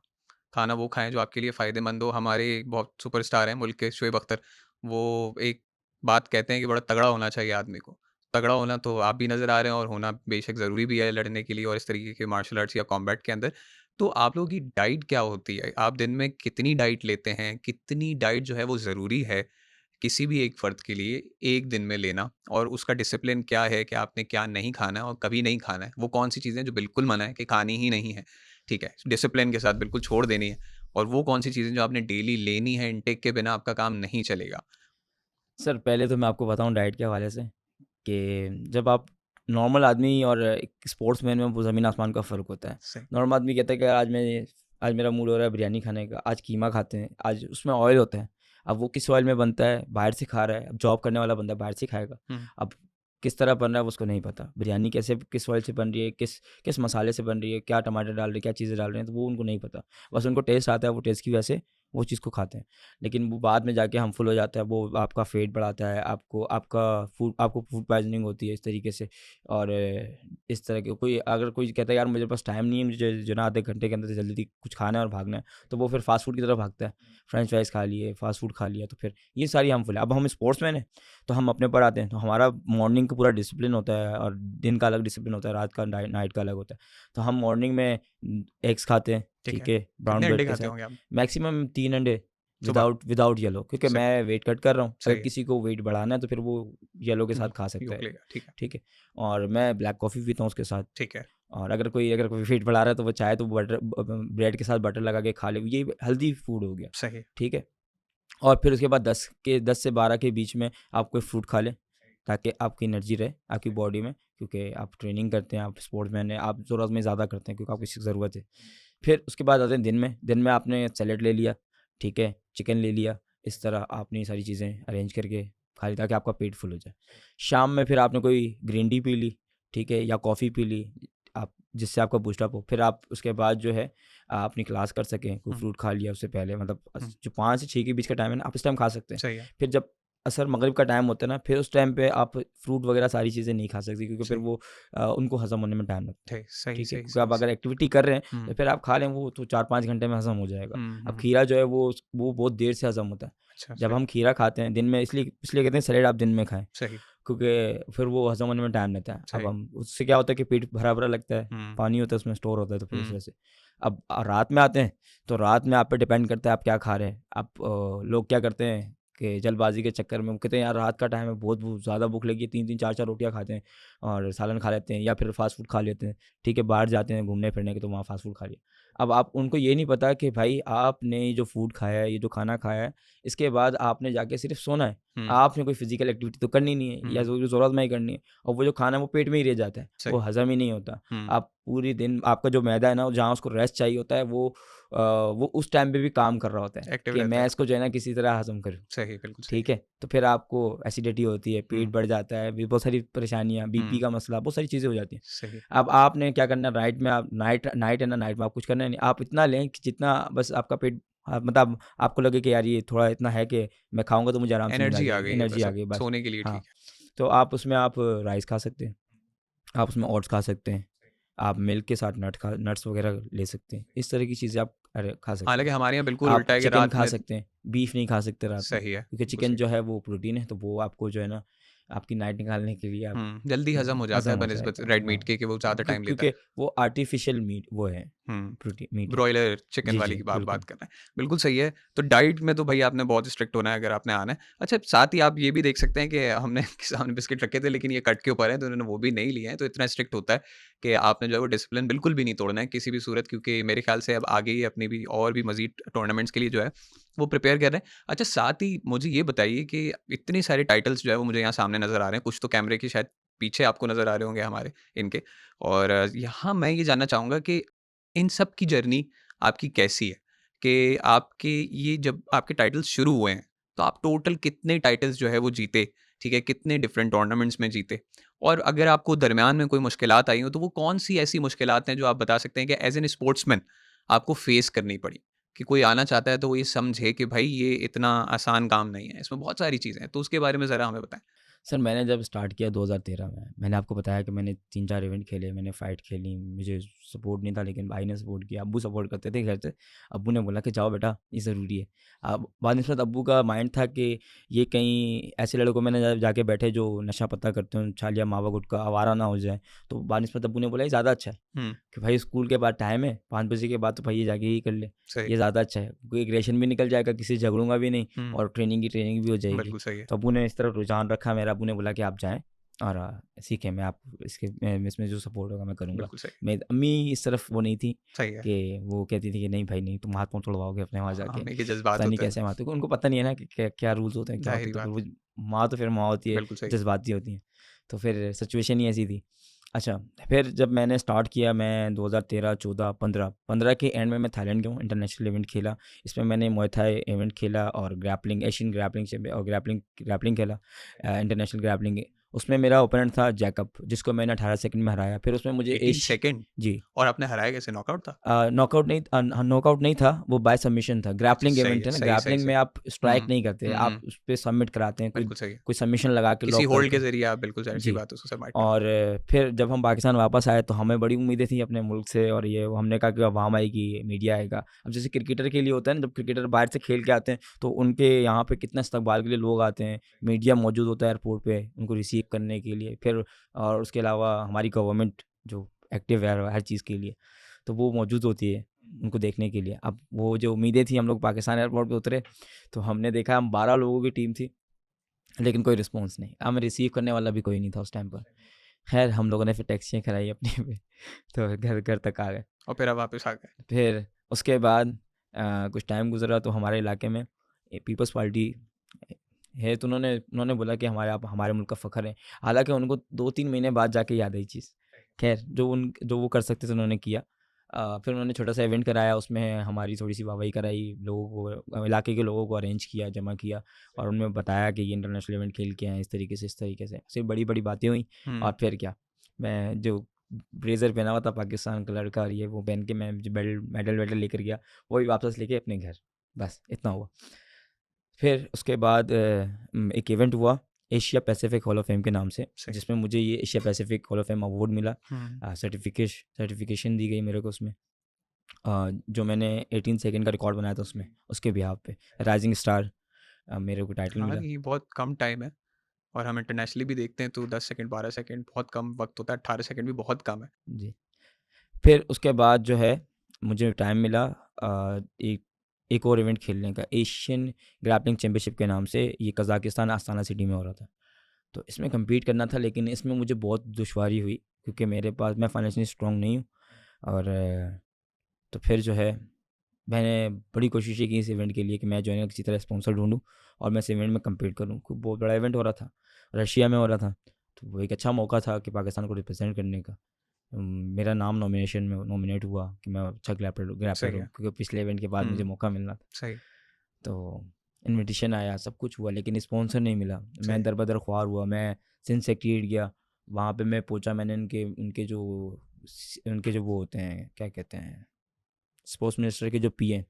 खाना वो खाएँ जो आपके लिए फ़ायदेमंद हो। हमारे एक बहुत सुपरस्टार हैं मुल्क के, शोएब अख्तर, वो एक बात कहते हैं कि बड़ा तगड़ा होना चाहिए आदमी को। तगड़ा होना तो आप भी नज़र आ रहे हैं, और होना बेशक ज़रूरी भी है लड़ने के लिए और इस तरीके के मार्शल आर्ट्स या कॉम्बैट के अंदर। तो आप लोगों की डाइट क्या होती है? आप दिन में कितनी डाइट लेते हैं? कितनी डाइट जो है वो ज़रूरी है किसी भी एक फ़र्द के लिए एक दिन में लेना, और उसका डिसिप्लिन क्या है कि आपने क्या नहीं खाना है और कभी नहीं खाना है? वो कौन-सी चीज़ें जो बिल्कुल मना है कि खानी ही नहीं है, ठीक है, डिसिप्लिन के साथ बिल्कुल छोड़ देनी है, और वो कौन-सी चीज़ें जो आपने डेली लेनी है, इनटेक के बिना आपका काम नहीं चलेगा? सर पहले तो मैं आपको बताऊं डाइट के हवाले से, कि जब आप नॉर्मल आदमी और एक स्पोर्ट्समैन में वो ज़मीन आसमान का फ़र्क होता है। सही। नॉर्मल आदमी कहता है कि आज मेरा मूड हो रहा है बिरयानी खाने का, आज कीमा खाते हैं, आज उसमें ऑयल होता है। अब वो किस ऑयल में बनता है, बाहर से खा रहा है। अब जॉब करने वाला बंदा बाहर से खाएगा। हुँ। अब किस तरह बन रहा है वो उसको नहीं पता। बिरयानी कैसे, किस ऑयल से बन रही है, किस किस मसाले से बन रही है, क्या टमाटर डाल रहे हैं, क्या चीज़ें डाल रहे हैं, तो वो उनको नहीं पता। बस उनको टेस्ट आता है, वो टेस्ट की वजह से वो चीज़ को खाते हैं। लेकिन वो बाद में जाके हार्मफुल हो जाता है, वो आपका वेट बढ़ाता है, आपको फूड पॉइज़निंग होती है इस तरीके से। और इस तरह के अगर कोई कहता है यार मेरे पास टाइम नहीं है, मुझे जो ना आधे घंटे के अंदर जल्दी कुछ खाना है और भागना है, तो वो फिर फास्ट फूड की तरफ भागता है। फ्रेंच फ्राइज़ खा लिए, फास्ट फूड खा लिया, तो फिर ये सारी हार्मफुल है। अब हम स्पोर्ट्समैन हैं, तो हम अपने पर आते हैं, तो हमारा मॉर्निंग का पूरा डिसिप्लिन होता है और दिन का अलग डिसिप्लिन होता है, रात का नाइट का अलग होता है। तो हम मॉर्निंग में एग्स खाते हैं, ठीक है। ठीक है, ब्राउन कितने ब्रेड अंडे के खाते साथ। होंगे आप? मैक्सिमम 3 अंडे, सुबह? विदाउट येलो, क्योंकि सही। मैं वेट कट कर रहा हूँ। अगर सही है। किसी को वेट बढ़ाना है तो फिर वो येलो के साथ खा सकता योग है, लेगा, ठीक है। ठीक है। और मैं ब्लैक कॉफ़ी पीता हूँ उसके साथ। ठीक है। और अगर कोई वेट बढ़ा रहा है तो वो चाहे तो ब्रेड के साथ बटर लगा के खा ले, ये हेल्दी फूड हो गया, सही है। ठीक है। और फिर उसके बाद 10 से 12 के बीच में आप कोई फ्रूट खा लें, ताकि आपकी एनर्जी रहे आपकी बॉडी में, क्योंकि आप ट्रेनिंग करते हैं, आप स्पोर्ट्समैन हैं, आप ज़रूरत में ज़्यादा करते हैं क्योंकि आपको इसकी ज़रूरत है। फिर उसके बाद आते हैं दिन में आपने सैलेड ले लिया, ठीक है, चिकन ले लिया, इस तरह आपने ये सारी चीज़ें अरेंज करके खा ली, ताकि आपका पेट फुल हो जाए। शाम में फिर आपने कोई ग्रीन टी पी ली, ठीक है, या कॉफ़ी पी ली, आप जिससे आपका बूस्टअप हो। फिर आप उसके बाद जो है आप अपनी क्लास कर सकें, कोई हुँ, फ्रूट खा लिया उससे पहले, मतलब हुँ। जो 5 से 6 के बीच का टाइम है ना, आप इस टाइम खा सकते हैं। सही है। फिर जब असर मगरिब का टाइम होता है ना, फिर उस टाइम पे आप फ्रूट वगैरह सारी चीज़ें नहीं खा सकते, क्योंकि फिर सही, वो उनको हज़म होने में टाइम लगता है, सही, सही, ठीक है। सही, क्योंकि सही, आप अगर सही। एक्टिविटी कर रहे हैं हुँ, तो फिर आप खा लें, वो तो 4-5 घंटे में हज़म हो जाएगा। हुँ, अब हुँ। खीरा जो है वो बहुत देर से हज़म होता है। अच्छा, जब सही, हम खीरा खाते हैं दिन में, इसलिए कहते हैं सैलेड आप दिन में खाएँ, सही, क्योंकि फिर वो हज़म होने में टाइम लगता है। अब सही। हम उससे क्या होता है कि पेट भरा-भरा लगता है, हुँ, पानी होता है उसमें स्टोर होता है, तो फिर इस हुँ। वजह से। अब रात में आते हैं, तो रात में आप पे डिपेंड करता है आप क्या खा रहे हैं। लोग क्या करते हैं कि जल्दबाजी के चक्कर में वो कहते हैं यार रात का टाइम है, बहुत ज़्यादा भूख लगी है, 3-3 4-4 रोटियाँ खाते हैं और सालन खा लेते हैं या फिर फ़ास्ट फूड खा लेते हैं। ठीक है, बाहर जाते हैं घूमने फिरने के तो वहाँ फ़ास्ट फूड खा लिया। अब आप उनको ये नहीं पता कि भाई आपने ये जो फूड खाया है, ये जो खाना खाया है, इसके बाद आपने जाके सिर्फ़ सोना है। हुँ, आपने कोई फ़िज़िकल एक्टिविटी तो करनी नहीं है या हुँ, जो ज़रूरत में ही करनी है और वो जो खाना है वो पेट में ही रह जाता है, वो सही। हज़म ही नहीं होता। हुँ, आप पूरी दिन आपका जो मैदा है ना, जहाँ उसको रेस्ट चाहिए होता है वो उस टाइम पे भी काम कर रहा होता है एक्टिव कि रहता मैं है। इसको जो है ना किसी तरह हज़म करूँ। सही, बिल्कुल सही। ठीक है? तो फिर आपको एसिडिटी होती है, पेट हुँ, बढ़ जाता है, भी बहुत सारी परेशानियाँ, बीपी हुँ, का मसला, बहुत सारी चीज़ें हो जाती हैं। सही। अब आपने क्या करना है राइट में आप नाइट नाइट है ना, नाइट में आप कुछ करना नहीं। आप इतना लें कि जितना बस आपका पेट मतलब आपको लगे कि यार ये थोड़ा इतना है कि मैं खाऊँगा तो मुझे आराम से नींद आ एनर्जी आ जाएगी, गई है एनर्जी बस आ अब गई बस। सोने के लिए हाँ, ठीक है। तो आप उसमें आप राइस खा सकते हैं, आप उसमें ओट्स खा सकते हैं, आप मिल्क के साथ नट्स वगैरह ले सकते हैं। इस तरह की चीज़ें आप खा सकते हालाँकि हैं। हमारे यहाँ बिल्कुल आप उल्टा है कि चिकन रात खा में सकते हैं, बीफ नहीं खा सकते रात में, सही है, क्योंकि बिल्कुल चिकन सही। जो है वो प्रोटीन है, तो वो आपको जो है ना आपकी नाइट निकालने के लिए आप जल्दी हज़म हो जाता हज़म है हो बनिस्बत जाएगा। रेड मीट हाँ, के कि वो ज़्यादा टाइम लेता क्योंकि है। वो आर्टिफ़िशियल मीट वो है, हुँ, प्रोटी मीट है। ब्रॉयलर चिकन जी, वाली जी, की बात बिल्कुल। बात कर रहे हैं। बिल्कुल सही है, तो डाइट में तो भई आपने बहुत स्ट्रिक्ट होना है अगर आपने आना है। अच्छा साथ ही आप ये भी देख सकते हैं कि हमने सामने बिस्किट रखे थे लेकिन ये कट के ऊपर हैं, तो उन्होंने वो भी नहीं लिए हैं, तो इतना स्ट्रिक्ट होता है कि आपने जो है वो डिसिप्लिन बिल्कुल भी नहीं तोड़ना है किसी भी सूरत क्योंकि मेरे ख़्याल से अब आगे ही अपनी भी और भी मज़ीद टूर्नामेंट्स के लिए जो है वो प्रिपेयर कर रहे हैं। अच्छा साथ ही मुझे ये बताइए कि इतने सारे टाइटल्स जो है वो मुझे यहाँ सामने नज़र आ रहे हैं, कुछ तो कैमरे के शायद पीछे आपको नज़र आ रहे होंगे हमारे इनके और यहाँ मैं ये जानना चाहूँगा कि इन सब की जर्नी आपकी कैसी है? कि आपके ये जब आपके टाइटल्स शुरू हुए हैं, तो आप टोटल कितने टाइटल्स जो है वो जीते? ठीक है, कितने डिफरेंट टूर्नामेंट्स में जीते? और अगर आपको दरमियान में कोई मुश्किलात आई हों, तो वो कौन-सी ऐसी मुश्किलात हैं जो आप बता सकते हैं कि एज़ एन स्पोर्ट्समैन आपको फेस करनी पड़ी? कि कोई आना चाहता है तो वो ये समझे कि भाई ये इतना आसान काम नहीं है, इसमें बहुत सारी चीज़ें हैं, तो उसके बारे में ज़रा हमें बताएँ? सर मैंने जब स्टार्ट किया 2013 में, मैंने आपको बताया कि मैंने 3-4 इवेंट खेले, मैंने फ़ाइट खेली, मुझे सपोर्ट नहीं था लेकिन भाई ने सपोर्ट किया, अब्बू सपोर्ट करते थे घर से। अब्बू ने बोला कि जाओ बेटा ये ज़रूरी है। अब बानिस्बत अब्बू का माइंड था कि ये कहीं ऐसे लड़कों में ना जाके बैठे जो नशा पत्ता करते हों, छालिया, मावा गुटखा, आवारा ना हो जाए। तो बानिस्बत अब्बू ने बोला ये ज़्यादा अच्छा है हुँ, कि भाई स्कूल के बाद टाइम है, 5 बजे के बाद तो भाई ये जाके ही कर ले, सही। ये ज़्यादा अच्छा है। कोई एग्रेशन भी निकल जाएगा, किसी से झगड़ूंगा भी नहीं हुँ, और ट्रेनिंग की ट्रेनिंग भी हो जाएगी। बिल्कुल सही है। तो अब्बू ने इस तरफ रुझान रखा मेरा, अब्बू ने बोला कि आप जाएँ और सीखें, मैं आप इसमें जो सपोर्ट होगा मैं करूँगा। बिल्कुल सही। मेरी अम्मी इस तरफ वो नहीं थी सही है। कि वो कहती थी कि नहीं भाई नहीं, तुम हाथ पाँव तुड़वाओगे अपने वहाँ हाँ, जाके, में के पता जज़्बात नहीं होते हैं। कैसे वहाँ, तो उनको पता नहीं है ना कि क्या रूल्स होते हैं, क्या होते ज़ाहिर-सी हैं, तो फिर बात वो है। माँ तो फिर माँ होती है, बिल्कुल सही। जज्बाती होती हैं। तो फिर सिचुएशन ही ऐसी थी। अच्छा, फिर जब मैंने स्टार्ट किया मैं 2013, 14, 15 के एंड में मैं थाईलैंड गया हूँ, इंटरनेशनल इवेंट खेला। इसमें मैंने मुay थाई इवेंट खेला और ग्रैपलिंग, एशियन ग्रैपलिंग चैम्पियन और ग्रैपलिंग ग्रैपलिंग खेला, इंटरनेशनल ग्रैपलिंग। उसमें मेरा ओपोनेंट था जैकब, जिसको मैंने 18 सेकंड में हराया। फिर उसमें मुझे 18 सेकंड जी। और आपने हराया कैसे नॉकआउट था? नॉकआउट नहीं था, वो बाय सबमिशन था। अच्छा ग्रैपलिंग सही इवेंट है, है ना, सही, सही, ग्रैपलिंग में सही। आप स्ट्राइक हुँ, नहीं करते, हुँ, आप हुँ, उस पे सबमिट कराते हैं, कोई बिल्कुल सही है। कोई सबमिशन लगा के किसी लॉक होल्ड करते के हैं। ज़रिए आप बिल्कुल ज़ाहिर-सी जी। बात है उसको सबमिट करते और फिर जब हम पाकिस्तान वापस आए तो हमें बड़ी उम्मीदें थी अपने मुल्क से और ये हमने कहा कि अवाम आएगी, मीडिया आएगा। अब जैसे क्रिकेटर के लिए होता है ना, जब क्रिकेटर बाहर से खेल के आते हैं तो उनके यहाँ पे कितना इस्तकबाल के लिए लोग आते हैं, मीडिया मौजूद होता है एयरपोर्ट पे उनको रिसीव करने के लिए। फिर और उसके अलावा हमारी गवर्नमेंट जो एक्टिव है हर चीज़ के लिए, तो वो मौजूद होती है उनको देखने के लिए। अब वो जो उम्मीदें थी, हम लोग पाकिस्तान एयरपोर्ट पे उतरे तो हमने देखा हम 12 लोगों की टीम थी, लेकिन कोई रिस्पॉन्स नहीं। हमें रिसीव करने वाला भी कोई नहीं था उस टाइम पर। खैर हम लोगों ने फिर टैक्सियाँ कराई अपनी पे तो घर तक आ गए। और फिर आप वापस आ गए। फिर उसके बाद कुछ टाइम गुज़रा तो हमारे इलाके में पीपल्स पार्टी है, तो उन्होंने बोला कि हमारे आप हमारे मुल्क का फ़ख्र है। हालाँकि उनको 2-3 महीने बाद जाके याद आई चीज़। खैर जो वो कर सकते थे उन्होंने किया। फिर उन्होंने छोटा-सा इवेंट कराया, उसमें हमारी थोड़ी-सी वाहवाही कराई, लोगों को इलाके के लोगों को अरेंज किया, जमा किया और उनमें बताया कि ये इंटरनेशनल इवेंट खेल के आए हैं, इस तरीके से। सिर्फ बड़ी-बड़ी बातें हुई हुँ, और फिर क्या, मैं जो ब्लेज़र पहना हुआ था पाकिस्तान कलर का और ये वो पहन के मैं जो मेडल वेडल लेकर गया, वो भी वापस लेके अपने घर, बस इतना हुआ। फिर उसके बाद एक इवेंट हुआ Asia Pacific hall of fame के नाम से, सही। जिसमें मुझे ये Asia Pacific hall of fame award मिला। हुँ, सर्टिफिकेशन दी गई मेरे को उसमें, जो मैंने 18 सेकंड का रिकॉर्ड बनाया था उसमें, उसके बिहाफ पे राइजिंग स्टार मेरे को टाइटल हाँ, मिला। ये बहुत कम टाइम है और हम इंटरनेशनली भी देखते हैं तो 10 सेकंड, 12 सेकंड बहुत कम वक़्त होता है, 18 सेकंड भी बहुत कम है। जी। फिर उसके बाद जो है मुझे टाइम मिला, एक एक और इवेंट खेलने का, एशियन ग्रैपलिंग चैम्पियनशिप के नाम से। ये कज़ाकिस्तान आस्ताना सिटी में हो रहा था। तो इसमें कम्पीट करना था, लेकिन इसमें मुझे बहुत दुश्वारी हुई क्योंकि मेरे पास, मैं फाइनेंशियली स्ट्रॉन्ग नहीं हूँ। और तो फिर जो है मैंने बड़ी कोशिश की इस इवेंट के लिए कि मैं जो है किसी तरह स्पॉन्सर ढूंढूं और मैं इस इवेंट में कम्पीट करूं। खूब बहुत बड़ा इवेंट हो रहा था, रशिया में हो रहा था। तो वो एक अच्छा मौका था कि पाकिस्तान को रिप्रेजेंट करने का। मेरा नाम नॉमिनेशन में नॉमिनेट हुआ कि मैं अच्छा ग्रैपलर सही हूँ, है। क्योंकि पिछले इवेंट के बाद मुझे मौका मिलना था। सही तो इनविटेशन आया, सब कुछ हुआ, लेकिन स्पॉन्सर नहीं मिला। मैं सही दर बदर ख्वार हुआ। मैं सिंध सेक्रेटरीट गया, वहाँ पे मैं पहुँचा। मैंने उनके जो वो होते हैं, क्या कहते हैं, स्पोर्ट्स मिनिस्टर के जो पीए,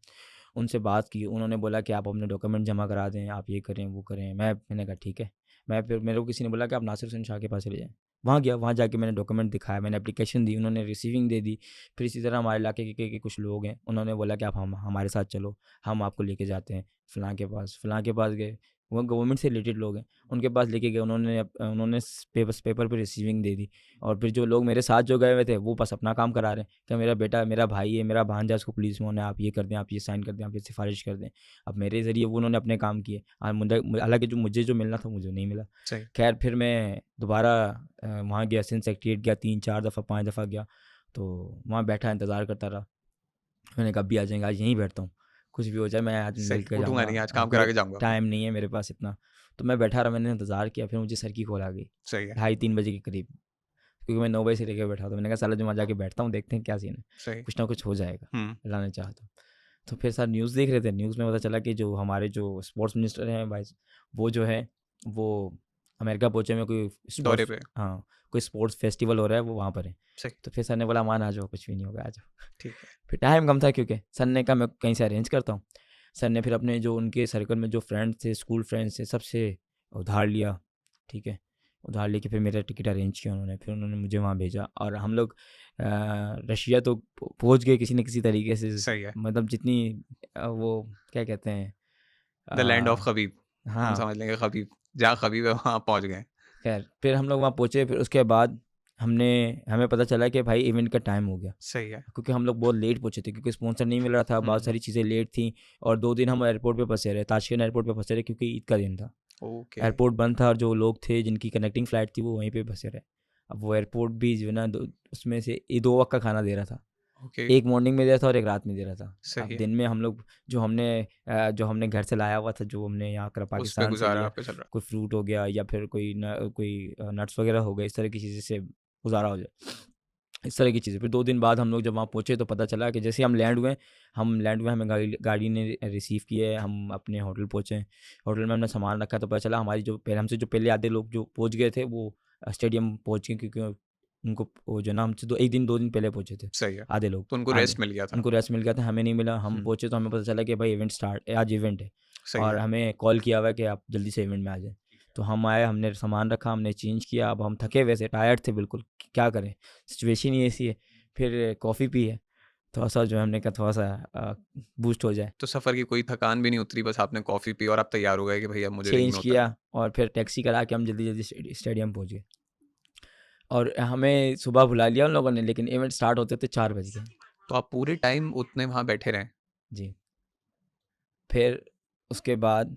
उनसे बात की। उन्होंने बोला कि आप अपने डॉक्यूमेंट जमा करा दें, आप ये करें वो करें। मैंने कहा ठीक है। फिर मेरे को किसी ने बोला कि आप नासिर हुसैन शाह के पास चले जाएँ। वहाँ गया, वहाँ जाके मैंने डॉक्यूमेंट दिखाया, मैंने एप्लीकेशन दी, उन्होंने रिसीविंग दे दी। फिर इसी तरह हमारे इलाके के कुछ लोग हैं, उन्होंने बोला कि आप हमारे साथ चलो, हम आपको लेके जाते हैं फ़लाँ के पास गए। वो गवर्नमेंट से रिलेटेड लोग हैं, उनके पास लेके गए। उन्होंने पेपर पे रिसीविंग दे दी। और फिर जो लोग मेरे साथ जो गए हुए थे, वो बस अपना काम करा रहे हैं कि मेरा बेटा, मेरा भाई है, मेरा भांजा, उसको पुलिस में होना है, आप ये कर दें, आप ये साइन कर दें, आप ये सिफारिश कर दें। अब मेरे ज़रिए वो उन्होंने अपने काम किए, और हालांकि मुझे जो मिलना था मुझे नहीं मिला। सही खैर फिर मैं दोबारा वहाँ गया, सिंध सेक्रेटरीट गया, 3-4 दफ़ा 5 दफ़ा गया। तो वहाँ बैठा इंतज़ार करता रहा। मैंने कहा अभी आ जाएंगे, आज यहीं बैठता हूँ, कुछ भी हो जाए मैं आज मिल सही, के उठूंगा जाऊँगा। नहीं, आज काम करा कोई के जाऊंगा अपना। टाइम नहीं है मेरे पास इतना। तो मैं बैठा रहा, मैंने इंतज़ार किया। फिर मुझे सर की कॉल आ गई सही है। 2:30-3 बजे के करीब, क्योंकि मैं 9 बजे से लेकर बैठा था। मैंने कहा साला जो वहाँ जाके बैठता हूँ, देखते हैं क्या सीन है, सही। कुछ ना कुछ हो जाएगा, हम्म। अल्लाह ने चाहा तो फिर सर न्यूज़ देख रहे थे। न्यूज़ में पता चला कि जो हमारे जो स्पोर्ट्स मिनिस्टर हैं भाई, वो जो है वो अमेरिका पहुँचे में, कोई दौरे स्पोर्ट्स, पे। हाँ, कोई स्पोर्ट्स फेस्टिवल हो रहा है, वो वहाँ पर है। सही। तो फिर सर ने बोला मान आ जाओ, कुछ भी नहीं होगा, आ जाओ। ठीक है। फिर टाइम कम था, क्योंकि सर ने कहा मैं कहीं से अरेंज करता हूँ। सर ने फिर अपने जो उनके सर्कल में जो फ्रेंड्स थे, स्कूल फ्रेंड्स थे, सबसे उधार लिया। ठीक है, उधार लेके फिर मेरा टिकट अरेंज किया उन्होंने। फिर उन्होंने मुझे वहाँ भेजा, और हम लोग रशिया तो पहुँच गए किसी न किसी तरीके से। सही है। मतलब जितनी वो क्या कहते हैं, the land of a, Khabib, हम हाँ, समझ लेंगे खबीब, जहाँ खबीब है वहाँ पहुँच गए। खैर फिर हम लोग वहाँ पहुँचे। फिर उसके बाद हमें पता चला कि भाई इवेंट का टाइम हो गया, सही है। क्योंकि हम लोग बहुत लेट पहुंचे थे, क्योंकि स्पॉन्सर नहीं मिल रहा था, बहुत सारी चीज़ें लेट थी। और 2 दिन हम एयरपोर्ट पे फंसे रहे, ताशकंद एयरपोर्ट पे फंसे रहे, क्योंकि ईद का दिन था। ओके। एयरपोर्ट बंद था, और जो लोग थे जिनकी कनेक्टिंग फ़्लाइट थी वो वहीं पे फंसे रहे। अब वो एयरपोर्ट भी जो है ना, उसमें से 2 वक्त का खाना दे रहा था। ओके। एक मॉर्निंग में दे रहा था और एक रात में दे रहा था। अब सही है। दिन में हम लोग जो हमने घर से लाया हुआ था, जो हमने यहाँ कर उस पे पाकिस्तान से गुजारा लिया, आपका चल रहा। कोई फ्रूट हो गया या फिर कोई नट्स वगैरह हो गए, इस तरह की चीज़ें से गुजारा हो जाए, इस तरह की चीज़ें। फिर 2 दिन बाद हम लोग जब वहाँ पहुँचे, तो पता चला कि जैसे हम लैंड हुए, हमें गाड़ी ने रिसीव किया है, हम अपने होटल पहुँचे। होटल में हमने सामान रखा, तो पता चला हमारी जो पहले हमसे जो पहले आधे लोग जो पहुँच गए थे, वो स्टेडियम पहुँच गए, क्योंकि उनको वो जो ना हमसे 1 दिन 2 दिन पहले पहुँचे थे सही है। आधे लोग। तो उनको आधे रेस्ट मिल गया था। उनको रेस्ट मिल गया था, हमें नहीं मिला। हम हुँ। पहुँचे तो हमें पता चला कि भाई आज इवेंट है, सही और है। हमें कॉल किया हुआ है कि आप जल्दी से इवेंट में आ जाएँ। तो हम आए, हमने सामान रखा, हमने चेंज किया। अब हम थके हुए थे, टायर्ड थे बिल्कुल, क्या करें, सिचुएशन ही ऐसी है। फिर कॉफ़ी पी है, थोड़ा-सा जो है हमने कहा थोड़ा-सा बूस्ट हो जाए। तो सफ़र की कोई थकान भी नहीं उतरी, बस आपने कॉफ़ी पी और आप तैयार हो गए कि भई अब मुझे रिंग चेंज में किया, उतरना है। और फिर टैक्सी करा के हम जल्दी-जल्दी स्टेडियम पहुँच गए। और हमें सुबह बुला लिया उन लोगों ने, लेकिन इवेंट स्टार्ट होते-होते 4 बज गए। तो आप पूरे टाइम उतने वहाँ बैठे रहे? जी। फिर उसके बाद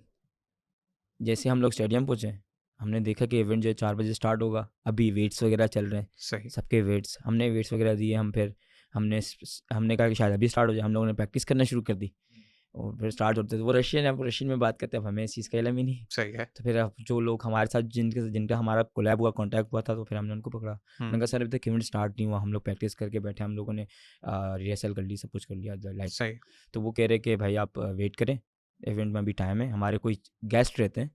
जैसे हम लोग स्टेडियम पहुँचे, हमने देखा कि इवेंट जो है 4 बजे स्टार्ट होगा। अभी वेट्स वगैरह चल रहे हैं, सही। सबके वेट्स। हमने वेट्स वगैरह दिए। हमने कहा कि शायद अभी स्टार्ट हो जाए। हम लोगों ने प्रैक्टिस करना शुरू कर दी, और फिर स्टार्ट होते थे। वो रशियन है, वो रशियन में बात करते हैं, अब हमें इस चीज़ का इल्म ही नहीं। सही है। तो फिर अब जो लोग हमारे साथ जिनका हमारा कोलैब हुआ, कॉन्टैक्ट हुआ था, तो फिर हमने उनको पकड़ा। हुँ। मैंने कहा सर अभी तक इवेंट स्टार्ट नहीं हुआ, हम लोग प्रैक्टिस करके बैठे हैं, हम लोगों ने रिहर्सल कर ली, सब कुछ कर लिया लाइक। सही। तो वो कह रहे कि भाई आप वेट करें, इवेंट में अभी टाइम है, हमारे कोई गेस्ट रहते हैं,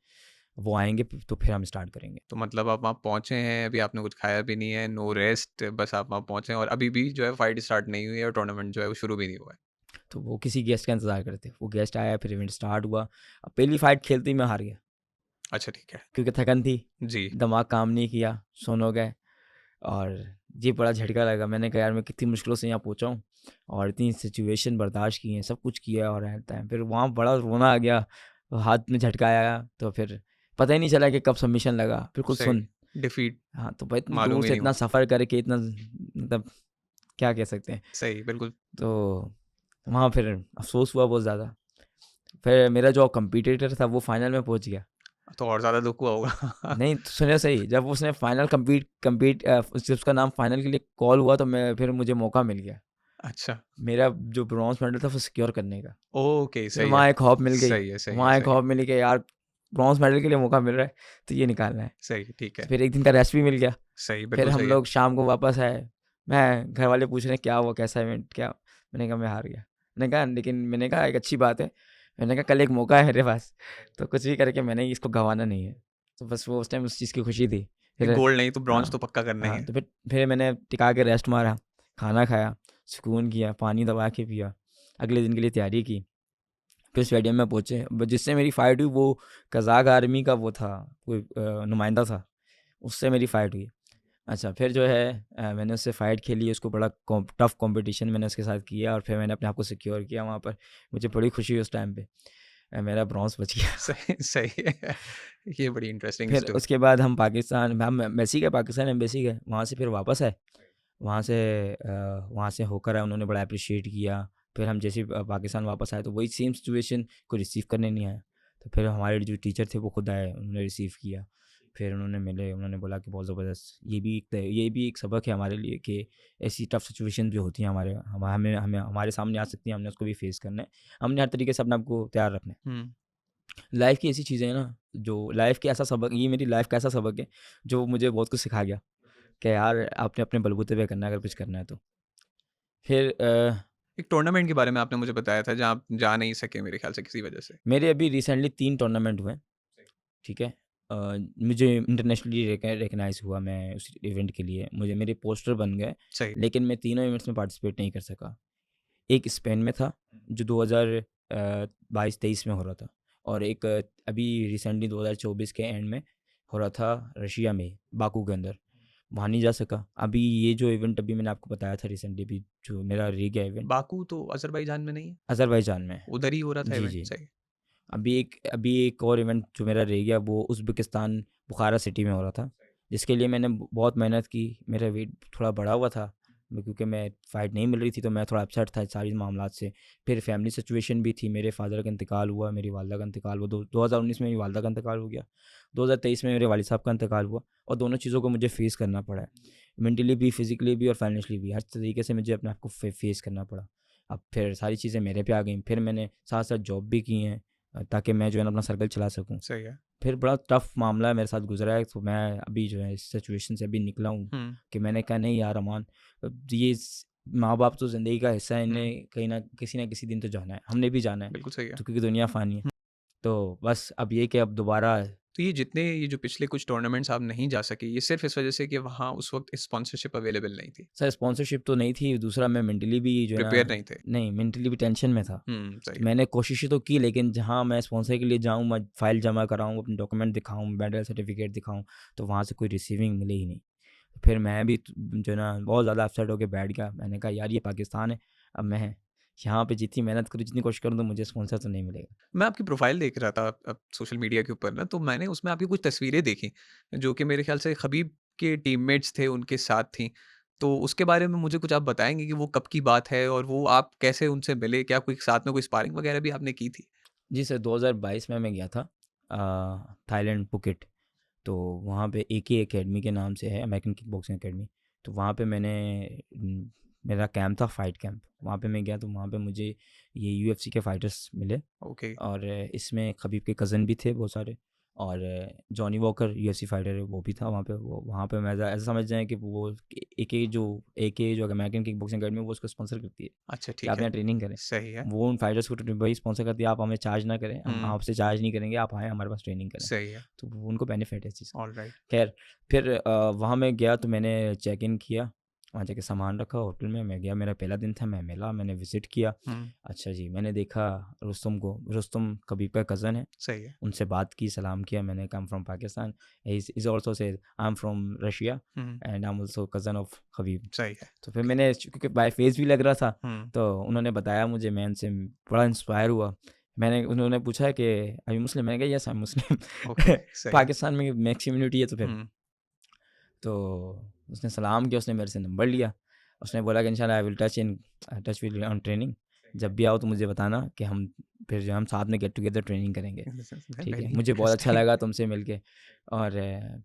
वो आएंगे, तो फिर हम स्टार्ट करेंगे। तो मतलब आप वहाँ पहुँचे हैं, अभी आपने कुछ खाया भी नहीं है, नो रेस्ट, बस आप वहाँ पहुँचे हैं और अभी भी जो है फाइट स्टार्ट नहीं हुई है और टूर्नामेंट जो है वो शुरू भी नहीं हुआ है। तो वो किसी गेस्ट का इंतज़ार करते, वो गेस्ट आया, फिर इवेंट स्टार्ट हुआ। अब पहली फाइट खेलते ही मैं हार गया, अच्छा, ठीक है। क्योंकि थकन थी, जी। दिमाग काम नहीं किया, सुन हो गए। और ये बड़ा झटका लगा। मैंने कहा यार मैं कितनी मुश्किलों से यहाँ पहुँचा हूँ, और इतनी सिचुएशन बर्दाश्त की है, सब कुछ किया है, और रहता है। फिर वहाँ बड़ा रोना आ गया, हाथ में झटका आया, तो फिर पता ही नहीं चला कि कब सबमिशन लगा, बिल्कुल सही। सुन। डिफीट हाँ, तो भाई इतनी दूर मालूम ही से नहीं इतना हुआ। सफ़र करके इतना, मतलब क्या कह सकते हैं। सही, बिल्कुल। तो वहाँ फिर अफ़सोस हुआ बहुत ज़्यादा। फिर मेरा जो कम्पिटिटर था वो फाइनल में पहुंच गया। तो और ज़्यादा दुःख हुआ होगा। नहीं तो सुनिए सही, जब उसने फाइनल कम्पीट जब उसका नाम फाइनल के लिए कॉल हुआ तो मैं फिर मुझे मौका मिल गया अच्छा, मेरा जो ब्रॉन्ज मेडल था वो सिक्योर करने का। ओके, फिर सही है। वहाँ एक हॉप मिल गई, सही है, सही है, वहाँ एक सही है। हॉप मिली कि यार ब्रॉन्ज मेडल के लिए मौका मिल रहा है तो ये निकालना है। सही है, ठीक तो है। फिर एक दिन का रेस्ट भी मिल गया। सही, फिर बिल्कुल हम सही है। लोग शाम को वापस आए, मैं घर वाले पूछ रहे हैं क्या हुआ, कैसा इवेंट क्या। मैंने कहा मैं हार गया। मैंने कहा लेकिन मैंने कहा एक अच्छी बात है, मैंने कहा कल एक मौका है मेरे पास, तो कुछ भी करके मैंने इसको गंवाना नहीं है। तो बस वो उस टाइम उस चीज़ की खुशी थी। कि फिर गोल्ड नहीं तो ब्रॉन्ज तो हाँ, पक्का करना ही हाँ, है। तो फिर मैंने टिका के रेस्ट मारा, खाना खाया, सुकून किया, पानी दबा के पिया, अगले दिन के लिए तैयारी की। फिर स्टेडियम में पहुँचे, जिससे मेरी फ़ाइट हुई वो कज़ाक आर्मी का वो था, कोई नुमाइंदा था, उससे मेरी फ़ाइट हुई। अच्छा, फिर जो है मैंने उससे फ़ाइट खेली, उसको बड़ा टफ़ कॉम्पिटिशन मैंने उसके साथ किया और फिर मैंने अपने आप को सिक्योर किया वहाँ पर। मुझे बड़ी खुशी हुई उस टाइम पे, मेरा ब्रॉन्ज़ बच गया। सही सही है। ये बड़ी इंटरेस्टिंग फिर स्टोरी। उसके बाद हम पाकिस्तान, हम एम्बेसी गए, पाकिस्तान एम्बेसी गए, वहाँ से फिर वापस आए। वहाँ से होकर आए, उन्होंने बड़ा एप्रिशिएट किया। फिर हम जैसे ही पाकिस्तान वापस आए तो वही सेम सिचुएशन, कोई रिसीव करने नहीं आया। तो फिर हमारे जो टीचर थे वो खुद आए, उन्होंने रिसीव किया। फिर उन्होंने मिले, उन्होंने बोला कि बहुत ज़बरदस्त, ये भी एक सबक है हमारे लिए कि ऐसी टफ सिचुएशन जो होती हैं हमें हमारे सामने आ सकती हैं, हमने उसको भी फेस करना है। हमने हर तरीके से अपने आप को तैयार रखना है। हुँ, लाइफ़ की ऐसी चीज़ें हैं ना, जो लाइफ़ के ऐसा सबक, ये मेरी लाइफ़ का ऐसा सबक है जो मुझे बहुत कुछ सिखा गया कि यार आपने अपने बलबूते पे करना है अगर कुछ करना है तो। फिर एक टूर्नामेंट के बारे में आपने मुझे बताया था जहाँ आप जा नहीं सके मेरे ख़्याल से किसी वजह से। मेरे अभी रिसेंटली 3 टूर्नामेंट हुए, ठीक है? मुझे इंटरनेशनली रिकॉग्नाइज़ हुआ मैं उस इवेंट के लिए, मुझे मेरे पोस्टर बन गए, सही, लेकिन मैं तीनों इवेंट्स में पार्टिसिपेट नहीं कर सका। एक स्पेन में था जो 2022-23 में हो रहा था, और एक अभी रिसेंटली 2024 के एंड में हो रहा था रशिया में, बाकू के अंदर। वहाँ नहीं जा सका। अभी ये जो इवेंट अभी मैंने आपको बताया था रिसेंटली, अभी जो मेरा रह गया इवेंट, बाकू तो अज़रबैजान में नहीं है? अज़रबैजान में है। उधर ही हो रहा था जी, इवेंट, जी। सही। अभी एक और इवेंट जो मेरा रह गया वो उज़्बेकिस्तान बुखारा सिटी में हो रहा था, जिसके लिए मैंने बहुत मेहनत की। मेरा वेट थोड़ा बढ़ा हुआ था, क्योंकि मैं फ़ाइट नहीं मिल रही थी तो मैं थोड़ा अपसेट था सारी मामलात से। फिर फैमिली सिचुएशन भी थी, मेरे फादर का इंतकाल हुआ, मेरी वालदा का इंतकाल हुआ। 2019 में मेरी वालदा का इंतकाल हो गया, 2023 में मेरे वालिद साहब का इंतकाल हुआ, और दोनों चीज़ों को मुझे फ़ेस करना पड़ा है। मेंटली भी, फिज़िकली भी और फाइनेंशियली भी, हर तरीके से मुझे अपने आप को फ़ेस करना पड़ा। अब फिर सारी चीज़ें मेरे पे आ गई। फिर मैंने साथ-साथ जॉब भी की हैं, ताकि मैं जो है ना अपना सर्कल चला सकूँ। सही है। फिर बड़ा टफ़ मामला मेरे साथ गुज़रा है, तो मैं अभी जो है इस सिचुएशन से अभी निकला हूँ हुँ, कि मैंने कहा नहीं यार अमान, ये माँ-बाप तो ज़िंदगी का हिस्सा है, हुँ, इन्हें कहीं न किसी दिन तो जाना है, हमने भी जाना है, बिल्कुल सही है। तो क्योंकि दुनिया फ़ानी है। तो बस अब ये कि अब दोबारा, तो ये जो पिछले कुछ टूर्नामेंट्स आप नहीं जा सके, ये सिर्फ़ इस वजह से कि वहाँ उस वक़्त स्पॉन्सरशिप अवेलेबल नहीं थी, सर स्पॉन्सरशिप तो नहीं थी, दूसरा मैं मेंटली भी जो है ना, प्रिपेयर नहीं थे। नहीं मेंटली भी टेंशन में था। हुँ, सही तो है। मैंने कोशिशें तो की, लेकिन जहाँ मैं स्पॉन्सर के लिए जाऊँ, मैं फ़ाइल जमा कराऊँ, अपने डॉक्यूमेंट दिखाऊँ, मेडल सर्टिफ़िकेट दिखाऊँ, तो वहाँ से कोई रिसीविंग मिले ही नहीं। फिर मैं भी जो है ना बहुत ज़्यादा अपसेट होके बैठ गया। मैंने कहा यार ये पाकिस्तान है, अब मैं यहाँ पे जितनी मेहनत करूँ, जितनी कोशिश करूँ तो मुझे स्पॉन्सर तो नहीं मिलेगा। मैं आपकी प्रोफ़ाइल देख रहा था सोशल मीडिया के ऊपर ना, तो मैंने उसमें आपकी कुछ तस्वीरें देखी, जो कि मेरे ख़्याल से खबीब के टीममेट्स थे, उनके साथ थीं। तो उसके बारे में मुझे कुछ आप बताएँगे कि वो कब की बात है और वो आप कैसे उनसे मिले? क्या कोई साथ में कोई स्पारिंग वग़ैरह भी आपने की थी? जी सर, 2022 में मैं गया था थाईलैंड पुकेट। तो वहाँ पे एके अकेडमी के नाम से है, अमेरिकन किक बॉक्सिंग अकेडमी। तो वहाँ पे मेरा कैंप था, फाइट कैंप। वहाँ पे मैं गया तो वहाँ पे मुझे ये यूएफसी के फाइटर्स मिले, ओके, और इसमें खबीब के कज़न भी थे बहुत सारे, और जॉनी वॉकर यूएफसी फाइटर है वो भी था वहाँ पे। वो वहाँ पे मैं ऐसा समझ जाएँ कि वो एके जो अमेरिकन किक बॉक्सिंग अकेडमी है वो उसको स्पॉन्सर करती है अच्छा कि ठीक आप है। यहाँ ट्रेनिंग करें। सही है। वो उन फाइटर्स को वही स्पॉन्सर करती है, आप हमें चार्ज ना करें, हम हुँ, आपसे चार्ज नहीं करेंगे, आप आएँ हमारे पास ट्रेनिंग करें। सही है। तो वो उनको बेनिफिट है इस चीज़ का। ऑलराइट। खैर, फिर वहाँ मैं गया तो मैंने चेक इन किया, वहाँ जाके सामान रखा होटल में। मैं गया, मेरा पहला दिन था, मैं मिला, मैंने विज़िट किया। हुँ, अच्छा जी, मैंने देखा रुस्तम खबीब का कज़न है। सही है। उनसे बात की, सलाम किया, मैंने कहा I am from Pakistan. He is also said I am from Russia hmm, and I am also cousin of Khabib. सही है। तो फिर मैंने, क्योंकि बाय फेस भी लग रहा था, हुँ, तो उन्होंने बताया मुझे, मैं उनसे बड़ा इंस्पायर हुआ। उन्होंने पूछा कि आर यू मुस्लिम? मैंने कहा yes I am Muslim. Okay, सही है। पाकिस्तान में मिक्स कम्युनिटी है तो फिर, हुँ, तो उसने सलाम किया, उसने मेरे से नंबर लिया, उसने बोला कि इंशाल्लाह I will touch with on training. जब भी आओ तो मुझे बताना कि हम फिर जो हम साथ में गेट टुगेदर ट्रेनिंग करेंगे, ठीक है। वेरी मुझे बहुत अच्छा इंटरेस्टिंग। लगा तुमसे मिलके। और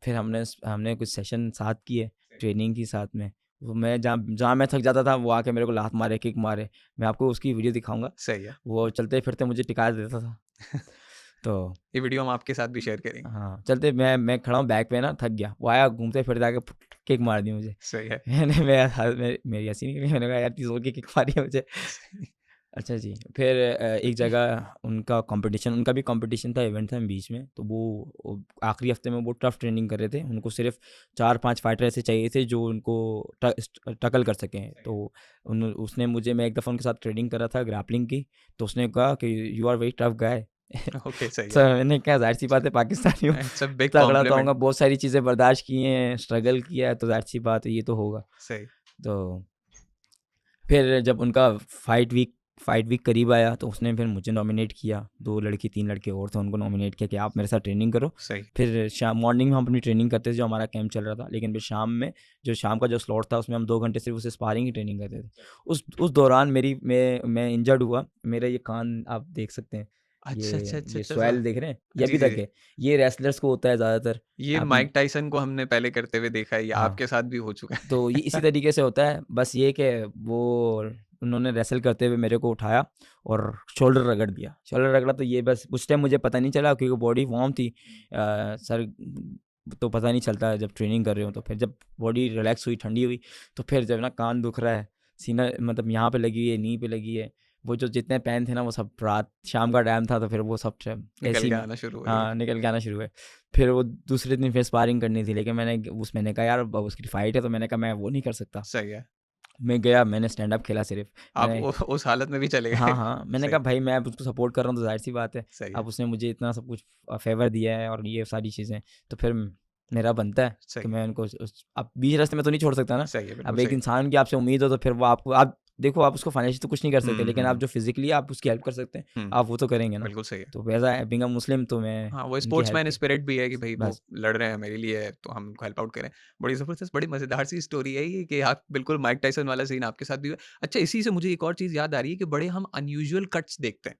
फिर हमने कुछ सेशन साथ किए ट्रेनिंग की साथ में। वो मैं जहाँ जहाँ मैं थक जाता था वो आके मेरे को लात मारे, किक मारे। मैं आपको उसकी वीडियो दिखाऊंगा। सही है। वो चलते फिरते मुझे टिका देता था। तो ये वीडियो हम आपके साथ भी शेयर करेंगे। हाँ, चलते मैं खड़ा हूँ बैक पे ना, थक गया, वो आया घूमते फिरते आके किक मार दी मुझे। सही है। मेरी हंसी निकली, मैंने कहा यार तीस की किक मारी है मुझे। सही। अच्छा जी, फिर एक जगह उनका भी कंपटीशन था, इवेंट था बीच में। तो वो आखिरी हफ्ते में वो टफ ट्रेनिंग कर रहे थे। उनको सिर्फ 4-5 फाइटर ऐसे चाहिए थे जो उनको टकल कर सकें। तो उसने मुझे, मैं एक दफ़ा उनके साथ ट्रेनिंग कर रहा था ग्रैपलिंग की। तो उसने कहा कि you are very tough guy. Okay, सही तो है। मैंने कहा जाहिर सी बात है, पाकिस्तानी हूँ, इट्स अ बिग तगड़ा तो होगा, कॉम्प्लीमेंट। बहुत सारी चीज़ें बर्दाश्त की हैं, स्ट्रगल किया है, तो जाहिर सी बात है ये तो होगा। सही। तो फिर जब उनका फाइट वीक करीब आया तो उसने फिर मुझे नॉमिनेट किया। 2 लड़की 3 लड़के और थे, उनको नॉमिनेट किया कि आप मेरे साथ ट्रेनिंग करो। सही। फिर शाम मॉर्निंग में हम अपनी ट्रेनिंग करते थे, जो हमारा कैंप चल रहा था। लेकिन फिर शाम में, जो शाम का जो स्लॉट था, उसमें हम 2 घंटे सिर्फ उसे स्पारिंग की ट्रेनिंग करते थे। उस दौरान मैं इंजर्ड हुआ। मेरा ये कान आप देख सकते हैं, अच्छा, अच्छा, अच्छा, ये अच्छा, स्वेल अच्छा। देख रहे हैं, ये जी, अभी जी, तक जी। है। ये रेसलर्स को होता है ज़्यादातर। ये आप माइक टाइसन को हमने पहले करते हुए देखा है, ये हाँ, आपके साथ भी हो चुका तो ये इसी है। तरीके से होता है। बस ये कि वो उन्होंने रेसल करते हुए मेरे को उठाया और शोल्डर रगड़ दिया। शोल्डर रगड़ा तो ये बस उस टाइम मुझे पता नहीं चला, क्योंकि बॉडी वार्म थी। सर तो पता नहीं चलता है जब ट्रेनिंग कर रहे हो। तो फिर जब बॉडी रिलैक्स हुई, ठंडी हुई, तो फिर जब ना कान दुख रहा है, सीना मतलब यहाँ पे लगी है, नी पे लगी है, वो जो जितने पेन थे ना, वो सब रात शाम का टाइम था, तो फिर वो सब निकल ऐसे ही के में, आना शुरू हुई है। हाँ, निकल के आना शुरू हुए। फिर वो दूसरे दिन फिर स्पारिंग करनी थी, लेकिन मैंने कहा यार अब उसकी फाइट है, तो मैंने कहा मैं वो नहीं कर सकता। सही है। मैं गया, मैंने स्टैंड अप खेला सिर्फ। आप मैंने उस हालत में भी चले हाँ, गए। हाँ, मैंने सही। कहा भाई मैं अब उसको सपोर्ट कर रहा हूँ, तो ज़ाहिर-सी बात है, सही है। अब उसने मुझे इतना सब कुछ फ़ेवर दिया है और ये सारी चीज़ें, तो फिर मेरा बनता है कि सही है। मैं उनको उस अब बीच रास्ते में तो नहीं छोड़ सकता ना। सही है, बिल्कुल अब एक सही। इंसान की आपसे उम्मीद हो, तो फिर वो आपको, आप देखो, आप उसको फाइनेंशियली तो कुछ नहीं कर सकते, हुँ, लेकिन आप हुँ, जो फिज़िकली आप उसकी हेल्प कर सकते हैं, हुँ। आप वो तो करेंगे ना। बिल्कुल सही है। तो ऐज़ अ बीइंग अ मुस्लिम, तो मैं हाँ, वो उनकी हेल्प स्पोर्ट्समैन की स्पिरिट भी है कि भई वो बस। लड़ रहे हैं मेरे लिए, तो हम उनको हेल्प आउट करें। बड़ी ज़बरदस्त, बड़ी मज़ेदार सी स्टोरी है ये कि आप बिल्कुल माइक टाइसन वाला सीन आपके साथ भी हुआ। अच्छा, इसी से मुझे एक और चीज़ याद आ रही है कि बड़े हम अनयूजुअल कट्स देखते हैं,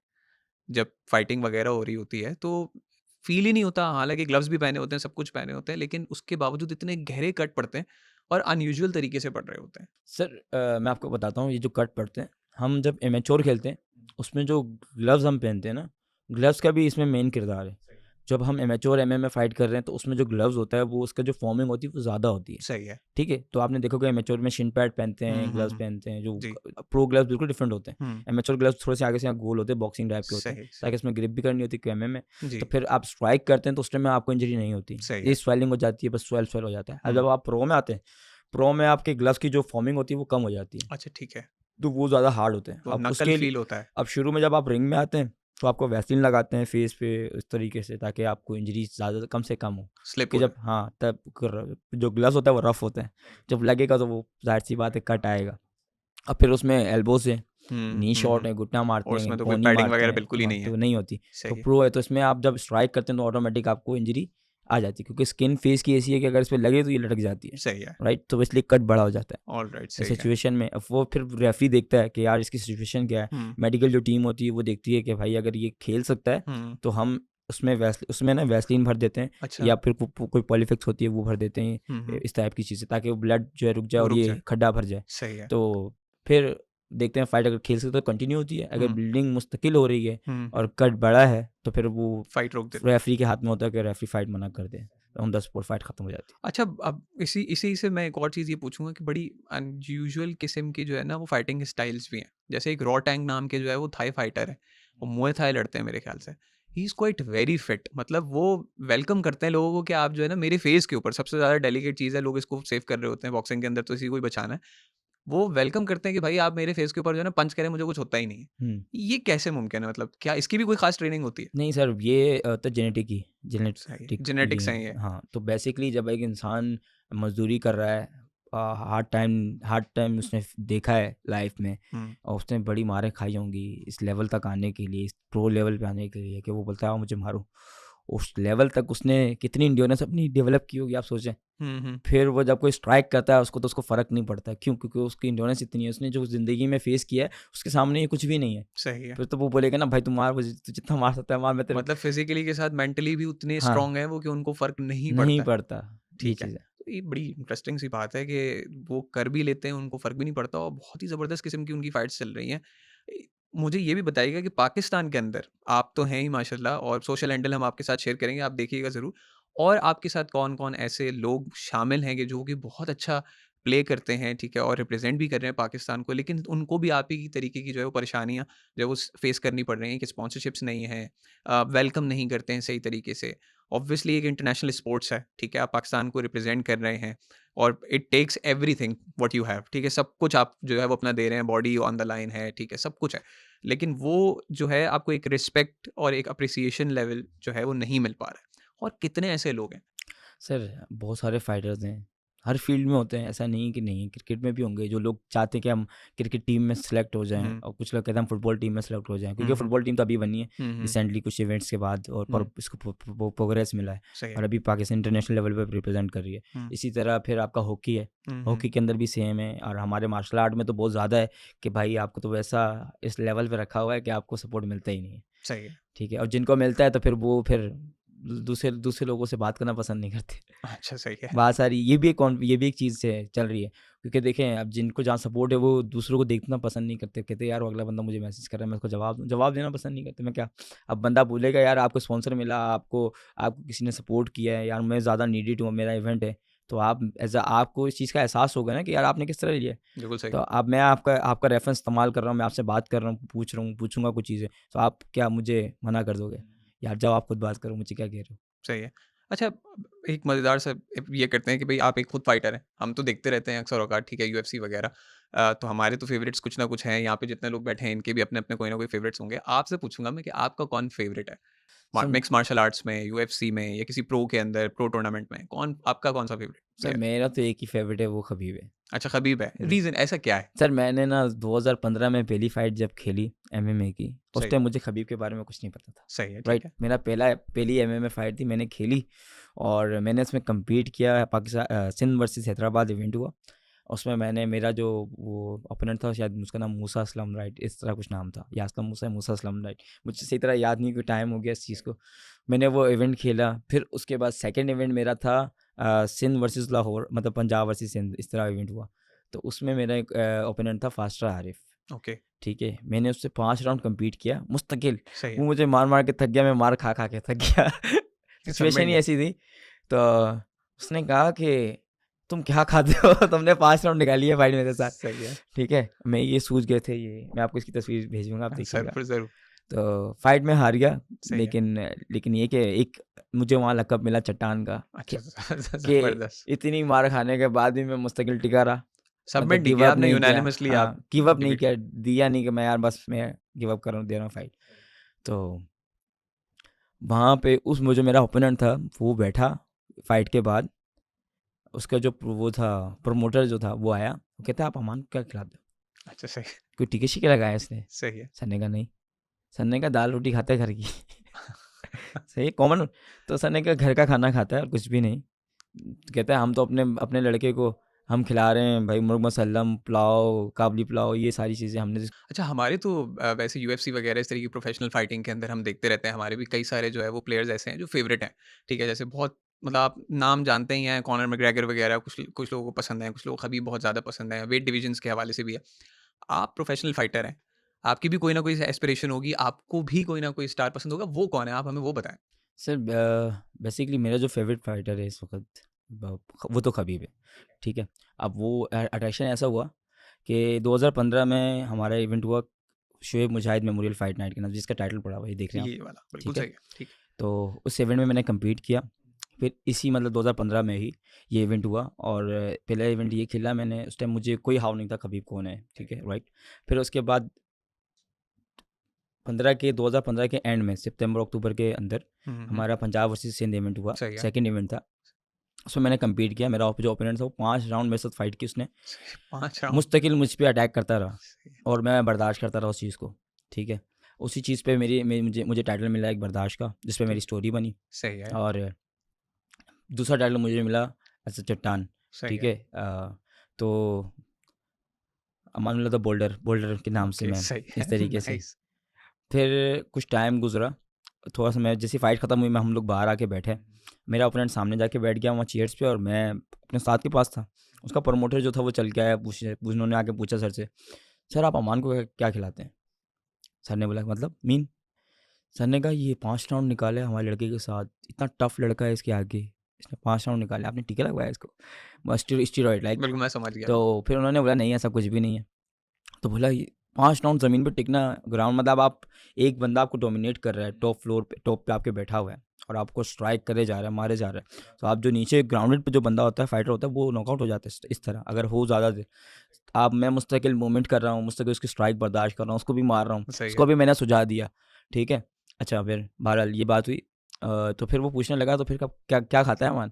जब फाइटिंग वगैरह हो रही होती है, तो फ़ील ही नहीं होता, हालाँकि ग्लव्स भी पहने होते हैं, सब कुछ पहने होते हैं, लेकिन उसके बावजूद इतने गहरे कट पड़ते हैं और अनयूजुअल तरीके से पड़ रहे होते हैं। सर मैं आपको बताता हूँ, ये जो कट पड़ते हैं, हम जब इमेच्योर खेलते हैं, उसमें जो ग्लव्स हम पहनते हैं ना, ग्लव्स का भी इसमें मेन किरदार है। जब हम इमेच्योर एमएम में फाइट कर रहे हैं, तो उसमें जो ग्लव्स होता है, वो उसका जो फॉर्मिंग होती है वो ज़्यादा होती है। सही है। ठीक है, तो आपने देखा होगा इमेच्योर में शिन पैड पहनते हुँ, हैं, हुँ, ग्लव्स हुँ। पहनते हैं, जो जी। प्रो ग्लव्स बिल्कुल डिफरेंट होते हैं। हुँ। इमेच्योर ग्लव्स थोड़े से आगे से यहाँ गोल होते हैं, बॉक्सिंग टाइप के होते हैं, सही, ताकि सही। उसमें ग्रिप भी करनी होती है एमएम में। जी। तो फिर आप स्ट्राइक करते हैं, तो उस टाइम में आपको इंजरी नहीं होती, सही ये है। स्वेलिंग हो जाती है, बस स्वेल स्वेल हो जाता है। अब हुँ। जब आप प्रो में आते हैं, प्रो में आपके ग्लव्स की जो फॉर्मिंग होती है वो कम हो जाती है, अच्छा, ठीक है। तो वो ज़्यादा हार्ड होते हैं। तो अब नकल उसके लिए, फ़ील होता है। अब शुरू में जब आप रिंग में आते हैं, तो आपको वैसलीन लगाते हैं फेस पे इस तरीके से, ताकि आपको इंजरी ज़्यादा कम से कम हो। स्लिप कि हो जब, जाए। हाँ, तब जो ग्लव्स होता है वो रफ होता है, जब लगेगा तो वो ज़ाहिर सी बात है कट आएगा। अब फिर उसमें एल्बो से हुँ, नी हुँ, शॉट हुँ। है, घुटना और मारते हैं, उसमें तो कोई कोहनी पैडिंग मारते वगैरह हैं, बिल्कुल ही नहीं तो है। नहीं होती। तो सही है। प्रो है, तो इसमें आप जब स्ट्राइक करते हैं तो ऑटोमेटिक आपको इंजरी आ जाती है, क्योंकि स्किन फेस की ऐसी है कि अगर इस पे लगे तो ये लटक जाती है, सही है। राइट? तो इसलिए कट बड़ा हो जाता है ऑलराइट, इस सही है। सिचुएशन में। अब वो फिर रेफरी देखता है कि यार इसकी सिचुएशन क्या है। हुँ, मेडिकल जो टीम होती है वो देखती है कि भाई अगर ये खेल सकता है, हुँ। तो हम उसमें ना वैसलीन भर देते हैं, अच्छा। या फिर कोई पॉलीफिक्स होती है वो भर देते हैं, हुँ, हुँ। इस टाइप की चीज़ें, ताकि वो ब्लड जो है रुक जाए वो और रुक ये जाए। खड्डा भर जाए। सही है। तो फिर देखते हैं फाइट अगर खेल सकते तो कंटिन्यू होती है, अगर हुँ, ब्लीडिंग मुस्तकिल हो रही है हुँ। और कट बड़ा है, तो फिर वो फाइट रोक देते हैं। रेफरी के हाथ में होता है कि रेफरी फाइट मना कर दे, ऑन द स्पॉट फाइट खत्म हो जाती है। अच्छा, अब इसी इसी से मैं एक और चीज़ ये पूछूँगा कि बड़ी अनयूजुअल किस्म की जो है ना वो फाइटिंग स्टाइल्स भी हैं। जैसे एक रॉ टैंग नाम के जो है वो थाई फाइटर है। वो मुए थाई लड़ते हैं मेरे ख़्याल से। He is quite very fit, मतलब वो वेलकम करते हैं लोगों को कि आप जो है ना मेरे फेस के ऊपर सबसे ज़्यादा डेलिकेट चीज़ है, लोग इसको सेव कर रहे होते हैं बॉक्सिंग के अंदर, तो इसी को ही बचाना है। वो वेलकम करते हैं कि भाई आप मेरे फेस के ऊपर जो है ना पंच करें, मुझे कुछ होता ही नहीं है। हुँ। ये कैसे मुमकिन है, मतलब क्या इसकी भी कोई ख़ास ट्रेनिंग होती है? नहीं सर, ये तो सही है, जेनेटिक ये जेनेटिक्स हैं ये। है। हाँ, तो बेसिकली जब एक इंसान मज़दूरी कर रहा है, हार्ड टाइम उसने देखा है लाइफ में, हुँ। और उसने बड़ी मारें खाई होंगी इस लेवल तक आने के लिए, इस प्रो लेवल पे आने के लिए, कि वो बोलता है आओ मुझे मारो। उस लेवल तक उसने कितनी एंड्योरेंस अपनी डेवलप की होगी आप सोचें। फिर वो जब कोई स्ट्राइक करता है उसको तो उसको फ़र्क नहीं पड़ता। क्यों? क्योंकि उसकी एंड्योरेंस इतनी है, उसने जो ज़िंदगी में फेस किया है उसके सामने ये कुछ भी नहीं है। सही है। फिर तो वो बोलेगा ना भाई तू मार मुझे, तू जितना मार सकता है मार, मैं तेरे मतलब फिज़िकली के साथ मेंटली भी उतने हाँ, स्ट्रॉन्ग हैं वो कि उनको फ़र्क नहीं नहीं पड़ता है। पड़ता, ये ठीक है। चीज़ है। तो ये बड़ी इंटरेस्टिंग सी बात है कि वो कर भी लेते हैं, उनको फ़र्क भी नहीं पड़ता और बहुत ही ज़बरदस्त किस्म की उनकी फाइट्स चल रही हैं। मुझे ये भी बताइएगा कि पाकिस्तान के अंदर आप तो हैं ही माशाल्लाह और सोशल हैंडल हम आपके साथ शेयर करेंगे, आप देखिएगा ज़रूर। और आपके साथ कौन-कौन ऐसे लोग शामिल हैं कि जो कि बहुत अच्छा प्ले करते हैं, ठीक है? और रिप्रेज़ेंट भी कर रहे हैं पाकिस्तान को, लेकिन उनको भी आप ही की तरीके की जो है वो परेशानियाँ जो है वो फ़ेस करनी पड़ रही हैं कि स्पॉन्सरशिप्स नहीं हैं, वेलकम नहीं करते हैं सही तरीके से। ऑब्वियसली एक इंटरनेशनल स्पोर्ट्स है, ठीक है? आप पाकिस्तान को रिप्रेज़ेंट कर रहे हैं और it takes everything what you have, ठीक है? सब कुछ आप जो है वो अपना दे रहे हैं, बॉडी ऑन द लाइन है, ठीक है? सब कुछ है। लेकिन वो जो है आपको एक रिस्पेक्ट और एक एप्रिसिएशन लेवल जो है वो नहीं मिल पा रहा है। और कितने ऐसे लोग हैं? सर बहुत सारे फाइटर्स हैं, हर फील्ड में होते हैं, ऐसा नहीं है कि नहीं है। क्रिकेट में भी होंगे जो लोग चाहते हैं कि हम क्रिकेट टीम में सेलेक्ट हो जाएं, हुँ, और कुछ लोग कहते हैं हम फुटबॉल टीम में सेलेक्ट हो जाएं, हुँ, क्योंकि हुँ, फुटबॉल टीम तो अभी बनी है हुँ, हुँ, रिसेंटली कुछ इवेंट्स के बाद, और हुँ, इसको प्रोग्रेस मिला है सही है। और अभी पाकिस्तान इंटरनेशनल लेवल पर रिप्रेजेंट कर रही है। हुँ, इसी तरह फिर आपका हॉकी है, हुँ, हुँ, हॉकी के अंदर भी सेम है, और हमारे मार्शल आर्ट में तो बहुत ज़्यादा है कि भाई आपको तो वैसा इस लेवल पे रखा हुआ है कि आपको सपोर्ट मिलता ही नहीं है। सही है। ठीक है, और जिनको मिलता है तो फिर वो फिर दूसरे दूसरे लोगों से बात करना पसंद नहीं करते। अच्छा, सही है। बहुत सारी ये भी एक चीज़ से चल रही है, क्योंकि देखें अब जिनको जहाँ सपोर्ट है वो दूसरों को देखना पसंद नहीं करते। कहते हैं यार वो अगला बंदा मुझे मैसेज कर रहा है, मैं उसको जवाब दूँ, जवाब देना पसंद नहीं करते। मैं क्या, अब बंदा बोलेगा यार आपको स्पॉन्सर मिला, आपको आपको किसी ने सपोर्ट किया है, यार मैं ज़्यादा नीडेड हूँ, मेरा इवेंट है, तो आप एज़ अ आपको इस चीज़ का एहसास होगा ना कि यार आपने किस तरह लिया है। बिल्कुल सही। तो अब मैं आपका आपका रेफ़रेंस इस्तेमाल कर रहा हूँ, मैं आपसे बात कर रहा हूँ, पूछ रहा हूँ, पूछूँगा कुछ चीज़ें, तो आप क्या मुझे मना कर दोगे? यार जाओ आप खुद बात करो, मुझे क्या कह रहे हो? सही है। अच्छा, एक मज़ेदार सा ये करते हैं कि भई आप एक खुद फाइटर हैं। हम तो देखते रहते हैं अक्सर औक़ात, ठीक है, यूएफसी वग़ैरह। तो हमारे तो फ़ेवरेट्स कुछ ना कुछ हैं। यहाँ पे जितने लोग बैठे हैं इनके भी अपने-अपने कोई ना कोई फ़ेवरेट्स होंगे। आपसे पूछूँगा मैं कि आपका कौन फ़ेवरेट है? सर मिक्स मार्शल आर्ट्स में, यूएफसी में या किसी प्रो के अंदर, प्रो टूर्नामेंट में कौन आपका कौन-सा फ़ेवरेट सर प्लेयर? मेरा तो एक ही फ़ेवरेट है, वो खबीब है। अच्छा, खबीब है। जी। रीज़न ऐसा क्या है? सर मैंने ना 2015 में पहली फ़ाइट जब खेली एमएमए की, उस सही है, टाइम मुझे खबीब के बारे में कुछ नहीं पता था, सही है, ठीक राइट? है। मेरा पहली एमएमए फ़ाइट थी, मैंने खेली और मैंने उसमें कम्पीट किया। सिंध वर्सेस हैदराबाद इवेंट हुआ। उसमें मैंने मेरा जो वो ओपोनेंट था शायद उसका नाम मूसा असलम, राइट? इस तरह कुछ नाम था, या असलम मूसा, मूसा असलम, राइट? मुझे सही तरह याद नहीं, क्योंकि टाइम हो गया इस चीज़ को। मैंने वो इवेंट खेला, फिर उसके बाद सेकंड इवेंट मेरा था सिंध वर्सेस लाहौर, मतलब पंजाब वर्सेस सिंध, इस तरह इवेंट हुआ। तो उसमें मेरा एक ओपोनेंट था फास्टर आरिफ, ओके, ठीक है? मैंने उससे 5 राउंड कम्पीट किया मुस्तकिल। सही है। वो मुझे मार-मार के थक गया, मैं मार खा-खा के थक गया। सबमिट सिचुएशन ही नहीं। ऐसी थी। तो उसने कहा कि तुम क्या खाते हो? तुमने 5 राउंड निकाली है फाइट मेरे साथ, सही है। ठीक है? मैं ये सूझ गए थे ये, मैं आपको इसकी तस्वीर भेजूँगा, आप देखिएगा। ज़रूर, ज़रूर। तो फाइट में हार गया, सही है। लेकिन लेकिन ये कि एक मुझे वहाँ लक़ब मिला चट्टान का, अच्छा, कि ज़बरदस्त। इतनी मार खाने के बाद भी मैं मुस्तकिल टिका रहा। सबमिट मतलब नहीं गिव किया अप आपने, नहीं किया। यूनानिमसली आप हाँ, गिव अप नहीं डिफीट किया, किए। दिया नहीं कि मैं यार बस मैं गिव अप कर रहा हूँ, दे रहा हूँ फाइट। तो वहाँ पे उस वो जो मेरा ओपोनेंट था, वो बैठा फाइट के बाद, उसका जो वो था प्रमोटर जो था वो आया, वो कहता है आप अमान को क्या खिलाते हो? अच्छा, सही है, कोई टिक्की-शिक्की लगाया इसने? सही है। सर ने कहा नहीं। सर ने कहा दाल रोटी खाता है घर की। सही है, कॉमन। तो सर ने कहा घर का खाना खाता है और कुछ भी नहीं। कहता है हम तो अपने अपने लड़के को हम खिला रहे हैं भाई, मुर्ग मसल्लम, पुलाव, काबली पुलाव, ये सारी चीज़ें हमने। अच्छा, हमारे तो वैसे यूएफसी वगैरह इस तरह की प्रोफेशनल फाइटिंग के अंदर हम देखते रहते हैं, हमारे भी कई सारे जो है वो प्लेयर्स ऐसे हैं जो फेवरेट हैं, ठीक है? जैसे बहुत मतलब आप नाम जानते ही हैं, कॉनर मैकग्रेगर वगैरह, कुछ कुछ लोगों को पसंद है, कुछ लोगों को खबीब बहुत ज़्यादा पसंद है, वेट डिविजन्स के हवाले से भी है। आप प्रोफेशनल फाइटर हैं, आपकी भी कोई ना कोई एस्पिरेशन होगी, आपको भी कोई ना कोई स्टार पसंद होगा, वो कौन है? आप हमें वो बताएँ। सर बेसिकली मेरा जो फेवरेट फाइटर है इस वक्त, वो तो खबीब है, ठीक है? अब वो अट्रैक्शन ऐसा हुआ कि 2015 में हमारा इवेंट हुआ शोएब मुजाहिद मेमोरियल फाइट नाइट के नाम, जिसका टाइटल पड़ा हुआ है, ये देख रहे हैं आप, ये वाला, बिल्कुल ठीक है? सही है, ठीक है। तो उस इवेंट में मैंने कम्पीट किया। फिर इसी मतलब 2015 में ही ये इवेंट हुआ, और पहला इवेंट ये खेला मैंने, उस टाइम मुझे कोई हाव नहीं था खबीब कौन है, ठीक है, राइट? फिर उसके बाद 2015 के एंड में सितंबर अक्टूबर के अंदर हुँ, हुँ, हमारा पंजाब वर्सेस सिंध इवेंट हुआ, सही है। सेकंड इवेंट था। उसमें मैंने कम्पीट किया, मेरा जो ओपोनेंट था वो 5 राउंड मेरे साथ फाइट की उसने। सही 5 राउंड, मुस्तकिल मुझ पे अटैक करता रहा सही है, और मैं बर्दाश्त करता रहा उस चीज़ को, ठीक है? उसी चीज़ पे मुझे टाइटल मिला एक बर्दाश्त का, जिस पे मेरी ठीक, स्टोरी बनी। सही है। और दूसरा टाइटल मुझे मिला ऐसा चट्टान, सही ठीक है। है। तो मान लो तो बोल्डर के नाम से ओके, मैं सही इस है। तरीके से। नाइस। फिर कुछ टाइम गुजरा, थोड़ा सा मैं जैसे फाइट ख़त्म हुई, मैं हम लोग बाहर आके बैठे, मेरा ओपोनेंट सामने जाके बैठ गया वहाँ चेयर्स पे और मैं अपने साथ के पास था। उसका प्रमोटर जो था वो चल के आया, उन्होंने आके पूछा सर से, सर आप अमान को क्या खिलाते हैं? सर ने बोला मतलब मीन? सर ने कहा ये 5 राउंड निकाले हमारे लड़के के साथ, इतना टफ लड़का है इसके आगे, इसने 5 राउंड निकाले, आपने टीका लगवाया इसको, बस स्टीरॉइड लाइक। बिल्कुल, मैं समझ गया। तो फिर उन्होंने बोला नहीं ऐसा कुछ भी नहीं है। तो बोला ये 5 राउंड ज़मीन पे टिकना, ग्राउंड मतलब आप, एक बंदा आपको डोमिनेट कर रहा है, टॉप पे आपके बैठा हुआ है और आपको स्ट्राइक करे जा रहा है, मारे जा रहा है, तो आप जो नीचे ग्राउंडेड पे जो बंदा होता है, फाइटर होता है, वो नॉकआउट हो जाता है इस तरह अगर हो ज़्यादा देर। आप, मैं मुस्तकिल मूवमेंट कर रहा हूँ, मुस्तकिल उसकी स्ट्राइक बर्दाश्त कर रहा हूँ, उसको भी मार रहा हूँ, सही उसको है। भी मैंने सुझा दिया, ठीक है। अच्छा फिर बहरहाल ये बात हुई। तो फिर वो पूछने लगा तो फिर कब क्या क्या खाता है अमान?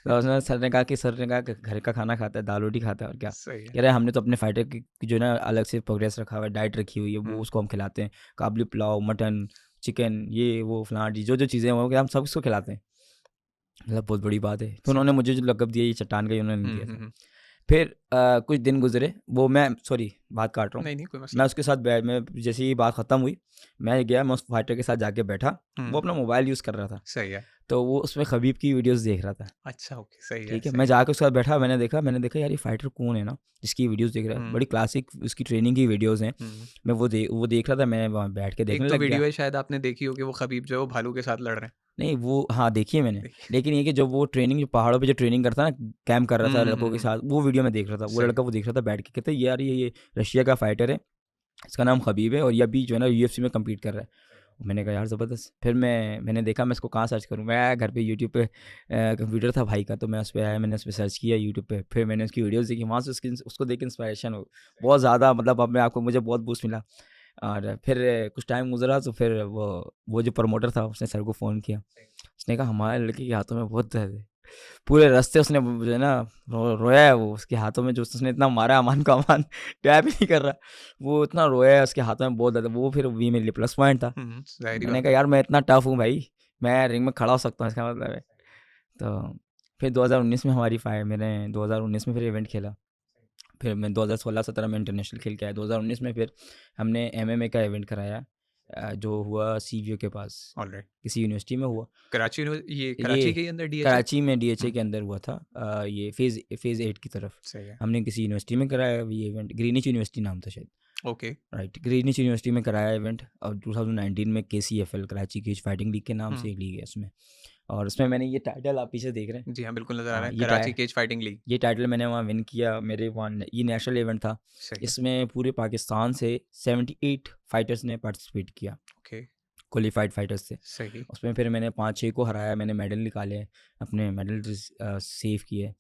तो उसने सर ने कहा कि घर का खाना खाता है, दाल रोटी खाता है और क्या। सही है। कह रहे हैं हमने तो अपने फाइटर की जो है ना अलग से प्रोग्रेस रखा हुआ है, डाइट रखी हुई है, वो हुँ। उसको हम खिलाते हैं, काबुली पुलाव, मटन, चिकन, ये वो फलाना जो जो चीज़ें हैं वो हम सब उसको खिलाते हैं। मतलब बहुत बड़ी बात है। तो सही उन्होंने है। मुझे जो लक़ब दिया ये चट्टान का ही उन्होंने हुँ, दिया हुँ, था। हुँ। फिर कुछ दिन गुज़रे, वो मैं सॉरी बात काट रहा हूँ। नहीं, नहीं, कोई मसला मैं नहीं। उसके साथ मैं जैसे ही बात ख़त्म हुई, मैं गया, मैं उस फाइटर के साथ जाके बैठा, वो हुँ, अपना मोबाइल यूज़ कर रहा था, सही है। तो वो उसमें खबीब की वीडियोज़ देख रहा था, अच्छा, ओके, सही है, ठीक है। मैं सही है। जाके उसके साथ बैठा, मैंने देखा यार ये फाइटर कौन है ना, जिसकी वीडियोज़ देख रहा है, हुँ, बड़ी क्लासिक उसकी ट्रेनिंग की वीडियोज़ हैं। हुँ। मैं वो देख रहा था, मैं वहाँ बैठ के एक देखने तो लग गया। वीडियो है शायद आपने देखी होगी, वो खबीब जो है वो भालू के साथ लड़ रहे हैं। नहीं वो हाँ, देखी है मैंने, देखिए। लेकिन ये कि जब वो ट्रेनिंग जो पहाड़ों पे जो ट्रेनिंग करता है ना, कैंप कर रहा था हुँ, लड़कों हुँ, के हुँ। साथ, वो वीडियो मैं देख रहा था। वो सही लड़का है। वो देख रहा था बैठ के, कहता है यार ये रशिया का फाइटर है, इसका नाम खबीब है और ये अभी जो है ना यूएफसी में कम्पीट कर रहा है। मैंने कहा यार ज़बरदस्त। फिर मैंने देखा मैं इसको कहाँ सर्च करूँ, मैं आया घर पे यूट्यूब पे, कंप्यूटर था भाई का, तो मैं उस पे आया, मैंने उस पे सर्च किया यूट्यूब पे, फिर मैंने उसकी वीडियोज़ देखी, वहाँ से उसको देख के इंस्पायरेशन हो बहुत ज़्यादा, मतलब अपने आप को मुझे बहुत बूस्ट मिला। और फिर कुछ टाइम गुजरा तो फिर वो जो प्रमोटर था उसने सर को फ़ोन किया, उसने कहा हमारे लड़के के हाथों में बहुत दर्द है। पूरे रास्ते उसने जो है ना रोया है, वो उसके हाथों में जो उसने इतना मारा अमान को, अमान टैप ही नहीं कर रहा, वो इतना रोया है, उसके हाथों में बहुत दर्द है। वो फिर भी मेरे लिए प्लस पॉइंट था। हुँ, ज़ाहिर-सी मैंने बात कहा है। यार मैं इतना टफ हूँ भाई, मैं रिंग में खड़ा हो सकता हूँ, इसका मतलब है। तो फिर 2019 में हमारी फाइट, मैंने 2019 में फिर इवेंट खेला। फिर मैं 2016-17 में इंटरनेशनल खेल के आया। 2019 में फिर हमने एमएमए का इवेंट कराया, जो हुआ सीवीओ के पास, ऑलराइट। किसी यूनिवर्सिटी में हुआ। ये ये कराची के ही अंदर डीएचए? कराची में डीएचए हुँ, के अंदर हुआ था, ये फेज़ 8 की तरफ। सही है। हमने किसी यूनिवर्सिटी में कराया ये इवेंट, ग्रीनिच यूनिवर्सिटी नाम था शायद, ओके, राइट, ग्रीनिच यूनिवर्सिटी में कराया इवेंट। और 2019 में केसीएफएल, कराची केज फाइटिंग लीग के नाम हुँ। से एक लीग है उसमें। और उसमें मैंने ये टाइटल आप पीछे देख रहे हैं, जी हाँ, बिल्कुल नज़र आ रहा हाँ, है, कराची केज फाइटिंग लीग। ये टाइटल मैंने वहाँ विन किया। मेरे वहाँ ये नेशनल इवेंट था, सही है, इसमें पूरे पाकिस्तान से 78 फाइटर्स ने पार्टिसिपेट किया, ओके, क्वालिफाइड फाइटर्स थे। सही। उसमें फिर मैंने 5-6 को हराया, मैंने मेडल निकाले, अपने मेडल सेव किए।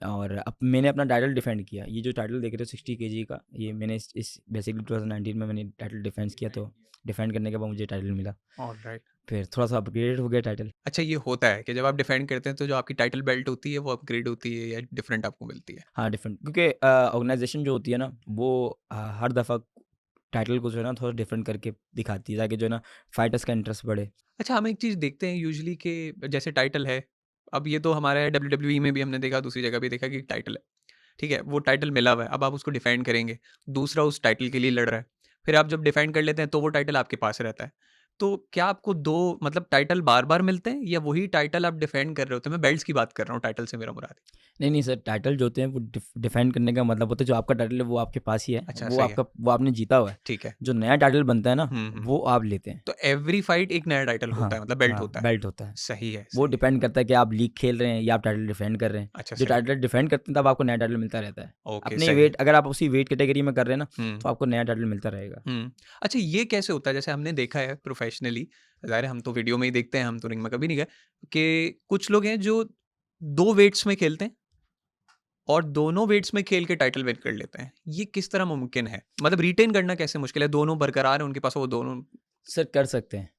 और अब मैंने अपना टाइटल डिफेंड किया। ये जो टाइटल देख रहे हो 60 केजी का, ये मैंने इस बेसिकली 2019 में मैंने टाइटल डिफेंस किया, तो डिफेंड करने के बाद मुझे टाइटल मिला। ऑलराइट। फिर थोड़ा सा अपग्रेड हो गया टाइटल। अच्छा, ये होता है कि जब आप डिफेंड करते हैं तो जो आपकी टाइटल बेल्ट होती है वो अपग्रेड होती है या डिफरेंट आपको मिलती है? हाँ, डिफरेंट, क्योंकि ऑर्गेनाइजेशन जो होती है ना, वो हर दफ़ा टाइटल को जो है ना थोड़ा डिफरेंट करके दिखाती है, ताकि जो है ना फाइटर्स का इंटरेस्ट बढ़े। अच्छा, हम एक चीज़ देखते हैं यूजुअली कि जैसे टाइटल है, अब ये तो हमारा डब्ल्यूडब्ल्यूई में भी हमने देखा, दूसरी जगह भी देखा कि टाइटल है, ठीक है? वो टाइटल मिला हुआ है, अब आप उसको डिफेंड करेंगे, दूसरा उस टाइटल के लिए लड़ रहा है, फिर आप जब डिफेंड कर लेते हैं तो वो टाइटल आपके पास रहता है। तो क्या आपको 2 मतलब टाइटल बार-बार मिलते हैं या वही टाइटल आप डिफेंड कर रहे होते हैं? मैं बेल्ट्स की बात कर रहा हूँ, टाइटल से मेरा मुराद है। नहीं, नहीं सर, टाइटल जो होते हैं वो डिफेंड करने का मतलब होता है, जो आपका टाइटल है वो आपके पास ही है, अच्छा, वो सही है, आपका, वो आपने जीता हुआ है। ठीक है। जो नया टाइटल बनता है ना, हुँ, हुँ। वो आप लेते हैं। तो एवरी फाइट एक नया टाइटल हाँ, होता है, मतलब बेल्ट हाँ, होता है। बेल्ट होता है। सही है, वो सही है। डिपेंड करता है कि आप लीग खेल रहे हैं या आप टाइटल डिफेंड कर रहे हैं। अच्छा, जो सही है। टाइटल डिफेंड करते हैं तब आपको नया टाइटल मिलता रहता है। ओके, अपने सही है। वेट, अगर आप उसी वेट कैटेगरी में कर रहे हैं ना, हुँ। तो आपको नया टाइटल मिलता रहेगा। हुँ। अच्छा, ये कैसे होता है? जैसे हमने देखा है प्रोफ़ेशनली, ज़ाहिर है हम तो वीडियो में ही देखते हैं, हम तो रिंग में कभी नहीं गए, कि कुछ लोग हैं जो 2 वेट्स में खेलते हैं और दोनों वेट्स में खेल के टाइटल विन कर लेते हैं। ये किस तरह मुमकिन है? मतलब रिटेन करना कैसे मुश्किल है? दोनों बरकरार हैं, उनके पास वो दोनों सर कर सकते हैं।